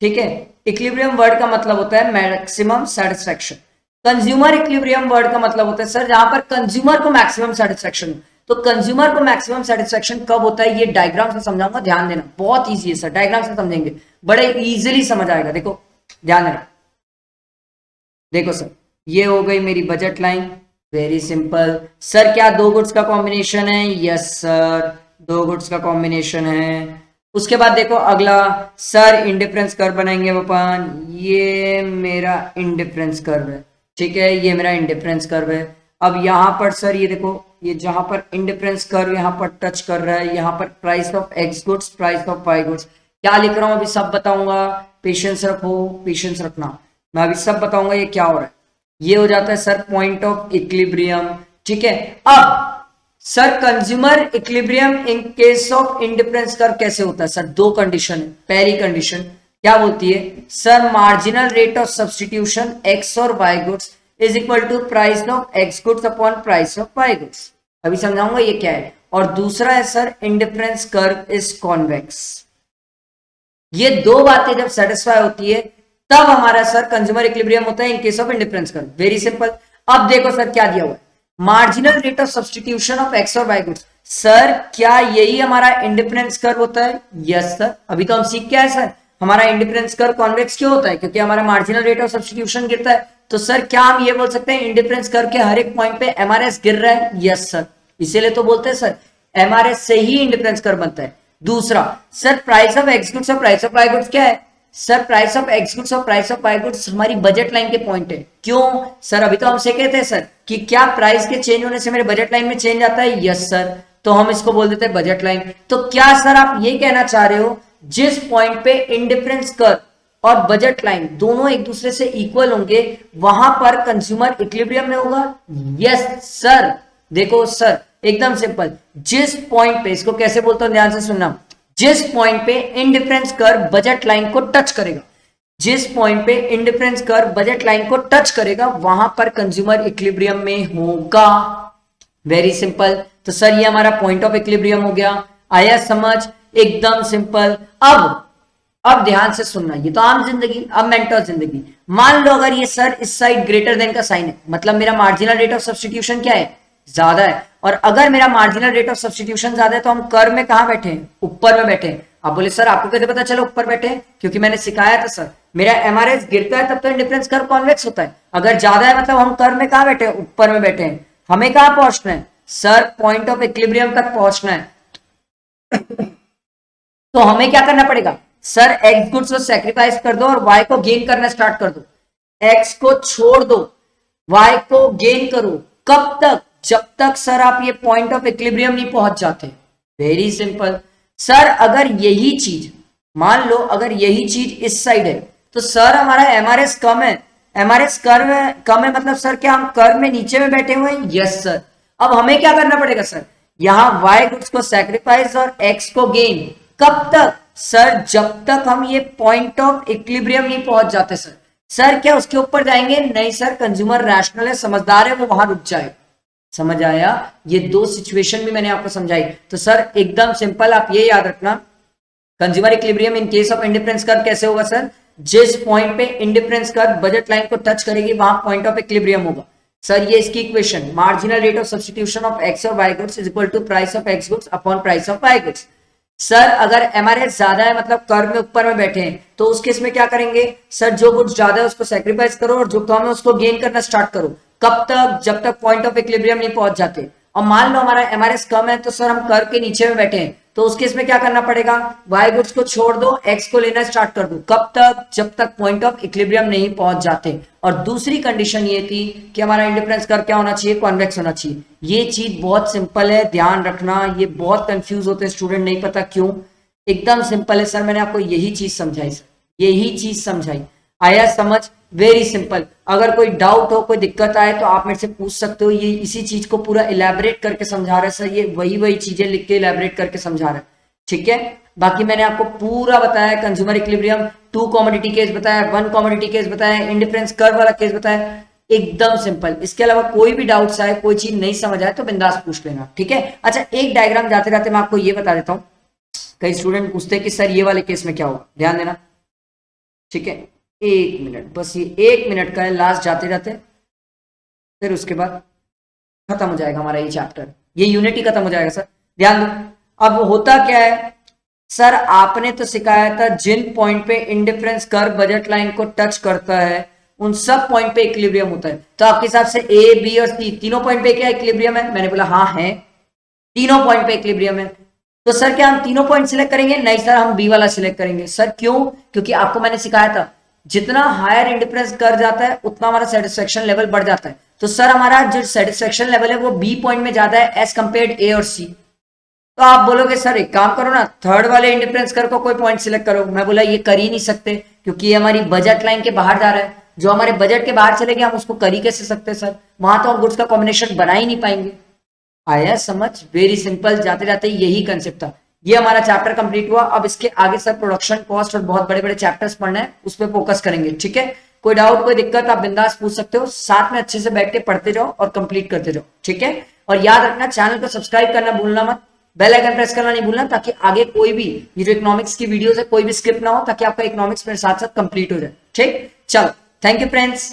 Speaker 1: ठीक है। इक्विलिब्रियम वर्ड का मतलब होता है maximum satisfaction. Consumer equilibrium word का मतलब होता है सर जहां पर कंज्यूमर को मैक्सिमम सेटिस्फेक्शन। तो कंज्यूमर को मैक्सिमम सेटिस्फेक्शन कब होता है, ये डायग्राम से समझाऊंगा, ध्यान देना, बहुत इजी है सर, डायग्राम से समझेंगे बड़े इजीली समझ आएगा। देखो ध्यान देना, देखो सर ये हो गई मेरी budget line, very simple. Sir क्या दो गुड्स का कॉम्बिनेशन है? यस सर, दो गुड्स का कॉम्बिनेशन है। उसके बाद देखो अगला, सर इंडिफरेंस कर्व बनाएंगे अपन, ये मेरा इंडिफरेंस कर्व है, ठीक है, ये मेरा इंडिफरेंस कर्व है। अब यहाँ पर सर ये देखो, ये जहां पर इंडिफरेंस कर्व यहाँ पर टच कर रहा है, यहाँ पर price of X goods, price of Y goods, क्या लिख रहा हूं अभी सब बताऊंगा, पेशेंस रखो, पेशेंस रखना, मैं अभी सब बताऊंगा ये क्या हो रहा है। ये हो जाता है सर पॉइंट ऑफ इक्विलिब्रियम, ठीक है। अब sir consumer equilibrium in case of indifference curve कैसे होता है? सर दो कंडीशन है। पहली कंडीशन क्या बोलती है sir, marginal rate of substitution X और Y goods is equal to price of X goods upon price of Y goods. अभी समझाऊंगा ये क्या है। और दूसरा है sir, indifference curve is convex. ये दो बातें जब सेटिस्फाई होती है तब हमारा सर कंज्यूमर इक्विलिब्रियम होता है इन case of indifference curve, very simple. अब देखो सर क्या दिया हुआ है, marginal rate of substitution of X और वाई गुड्स। सर क्या यही हमारा इंडिफरेंस कर्व होता है? Yes sir. अभी तो हम सीख क्या है सर, हमारा इंडिफरेंस कर्व कॉन्वेक्स क्यों होता है? क्योंकि हमारा मार्जिनल रेट ऑफ सब्सटीट्यूशन गिरता है। तो सर क्या हम ये बोल सकते हैं इंडिफरेंस कर्व के हर एक पॉइंट पे एमआरएस गिर रहा है? Yes sir. इसीलिए तो बोलते हैं सर एमआरएस से ही इंडिफरेंस कर्व बनता है। दूसरा sir, price of X goods और प्राइस ऑफ वाई गुड्स क्या है? Sir price of X goods और प्राइस ऑफ वाई गुड्स हमारी बजट लाइन के पॉइंट है। क्यों सर? अभी तो हमसे कहते हैं सर कि क्या प्राइस के चेंज होने से मेरे बजट लाइन में चेंज आता है? Yes sir. तो हम इसको बोल देते हैं बजट लाइन। तो क्या सर आप ये कहना चाह रहे हो जिस पॉइंट पे इंडिफरेंस कर्व और बजट लाइन दोनों एक दूसरे से इक्वल होंगे वहां पर कंज्यूमर इक्विलिब्रियम में होगा? Yes sir. देखो सर एकदम सिंपल, जिस पॉइंट पे, इसको कैसे बोलता हूं ध्यान से सुनना, जिस पॉइंट पे इंडिफरेंस कर्व बजट लाइन को टच करेगा, जिस पॉइंट पे इंडिफरेंस कर्व बजट लाइन को टच करेगा वहां पर कंज्यूमर इक्विलिब्रियम में होगा। Very simple. तो सर ये हमारा पॉइंट ऑफ इक्विलिब्रियम हो गया। आया समझ? एकदम सिंपल। अब ध्यान से सुनना, ये तो आम जिंदगी, अब मेंटल जिंदगी। मान लो अगर ये सर इस साइड ग्रेटर देन का साइन है, मतलब मेरा मार्जिनल रेट ऑफ सब्स्टिट्यूशन क्या है? ज्यादा है। और अगर मेरा मार्जिनल रेट ऑफ सब्स्टिट्यूशन ज्यादा है तो हम कर्व में कहां बैठे हैं? ऊपर में बैठे हैं। आप बोले सर आपको कैसे पता चला ऊपर बैठे हैं? क्योंकि मैंने सिखाया था सर, मेरा एमआरएस गिरता है तब तो इंडिफरेंस कर्व कॉन्वेक्स होता है। अगर ज्यादा है मतलब हम कर्व में कहां बैठे हैं? ऊपर में बैठे हैं। हमें कहां पहुंचना है सर? पॉइंट ऑफ इक्विलिब्रियम तक पहुंचना है। तो हमें क्या करना पड़ेगा सर? एक्स गुड्स को सैक्रिफाइस कर दो और वाई को गेन करना स्टार्ट कर दो। एक्स को छोड़ दो, वाई को गेन करो। कब तक? जब तक सर आप ये पॉइंट ऑफ इक्विलिब्रियम नहीं पहुंच जाते। Very simple. सर अगर यही चीज, मान लो अगर यही चीज इस साइड है तो सर हमारा एमआरएस कम है, एमआरएस कर्व कम है, मतलब सर क्या हम कर्व में नीचे में बैठे हुए हैं? Yes sir. अब हमें क्या करना पड़ेगा सर? यहां वाई गुड्स को सैक्रिफाइस और एक्स को गेन। कब तक सर? जब तक हम ये पॉइंट ऑफ इक्विलिब्रियम नहीं पहुंच जाते सर। सर क्या उसके ऊपर जाएंगे? नहीं सर, कंज्यूमर रैशनल है, समझदार है, वो वहां रुक जाए। समझ आया? ये दो सिचुएशन भी मैंने आपको समझाई। तो सर एकदम सिंपल, आप ये याद रखना, consumer equilibrium in case of indifference curve कैसे होगा सर? जिस पॉइंट पे इंडिफरेंस कर्व बजट लाइन को टच करेगी वहां पॉइंट ऑफ इक्विलिब्रियम होगा। सर ये इसकी equation, marginal rate of substitution of X और Y goods is equal to price of X goods upon price of Y goods. Sir अगर MRS ज्यादा है, मतलब कर्व में ऊपर में बैठे हैं, तो उस केस में क्या करेंगे? सर जो गुड्स ज्यादा है उसको सेक्रीफाइस करो और जो कम है उसको गेन करना स्टार्ट करो। कब तक? जब तक पॉइंट ऑफ इक्विलिब्रियम नहीं पहुंच जाते। और मान लो हमारा एमआरएस कम है, तो सर हम कर्व के नीचे में बैठे हैं, तो उस केस में क्या करना पड़ेगा? वाई गुड्स को छोड़ दो, एक्स को लेना स्टार्ट कर दो। कब तक? जब तक पॉइंट ऑफ इक्विलिब्रियम नहीं पहुंच जाते। और दूसरी कंडीशन ये थी कि हमारा इंडिफरेंस कर्व क्या होना चाहिए? कॉन्वेक्स होना चाहिए। ये चीज बहुत सिंपल है, ध्यान रखना। ये बहुत कंफ्यूज होते हैं स्टूडेंट, नहीं पता क्यों। एकदम सिंपल है सर, मैंने आपको यही चीज समझाई सर, यही चीज समझाई। आया समझ? Very simple. अगर कोई डाउट हो, कोई दिक्कत आए तो आप मेरे से पूछ सकते हो। ये इसी चीज को पूरा इलेबरेट करके समझा रहा है सर, ये वही चीजें लिख के इलेबरेट करके समझा रहा है, ठीक है। बाकी मैंने आपको पूरा बताया, कंज्यूमर इक्विलिब्रियम, 2 कमोडिटी केस बताया, 1 कमोडिटी केस बताया, इंडिफरेंस कर्व वाला केस बताया, एकदम सिंपल। इसके अलावा कोई भी डाउट्स आए, कोई चीज नहीं समझ आए तो बिंदास पूछ लेना, ठीक है। अच्छा एक डायग्राम जाते जाते मैं आपको ये बता देता हूँ, कई स्टूडेंट पूछते हैं कि सर ये वाले केस में क्या होगा, ध्यान देना, ठीक है। 1 मिनट, बस ये 1 मिनट का है लास्ट जाते जाते, फिर उसके बाद खत्म हो जाएगा हमारा ये चैप्टर, ये यूनिट ही खत्म हो जाएगा सर, ध्यान दो। अब होता क्या है सर, आपने तो सिखाया था जिन पॉइंट पे इंडिफरेंस कर्व बजट लाइन को टच करता है उन सब पॉइंट पे इक्विलिब्रियम होता है। तो आपके हिसाब से ए, बी और सी तीनों पॉइंट पे क्या इक्विलिब्रियम है? मैंने बोला हाँ है, तीनों पॉइंट पे इक्विलिब्रियम है। तो सर क्या हम तीनों पॉइंट सिलेक्ट करेंगे? नहीं सर, हम बी वाला सिलेक्ट करेंगे। सर क्यों? क्योंकि आपको मैंने सिखाया था जितना हायर इंडिफरेंस कर जाता है उतना हमारा सेटिस्फेक्शन लेवल बढ़ जाता है। तो सर हमारा जो सेटिस्फेक्शन लेवल है वो बी पॉइंट में ज्यादा है एज कंपेयर्ड ए और सी। तो आप बोलोगे सर एक काम करो ना, थर्ड वाले इंडिफरेंस कर को कोई पॉइंट सिलेक्ट करो। मैं बोला ये कर ही नहीं सकते क्योंकि ये हमारी बजट लाइन के बाहर जा रहा है। जो हमारे बजट के बाहर चले गए हम उसको कर ही कैसे सकते सर? वहां तो हम गुड्स का कॉम्बिनेशन बना ही नहीं पाएंगे। आया समझ? वेरी सिंपल, जाते जाते यही कंसेप्ट था। ये हमारा चैप्टर कंप्लीट हुआ। अब इसके आगे सर प्रोडक्शन कॉस्ट और बहुत बड़े बड़े चैप्टर्स पढ़ना है, उस पर फोकस करेंगे, ठीक है। कोई डाउट, कोई दिक्कत आप बिंदास पूछ सकते हो, साथ में अच्छे से बैठ के पढ़ते जाओ और कंप्लीट करते जाओ, ठीक है। और याद रखना चैनल को सब्सक्राइब करना भूलना मत, बेल आइकन प्रेस करना नहीं भूलना, ताकि आगे कोई भी ये जो इकोनॉमिक्स की वीडियोस है कोई भी स्किप ना हो, ताकि आपका इकोनॉमिक्स मेरे साथ साथ कंप्लीट हो जाए, ठीक। चलो, थैंक यू फ्रेंड्स।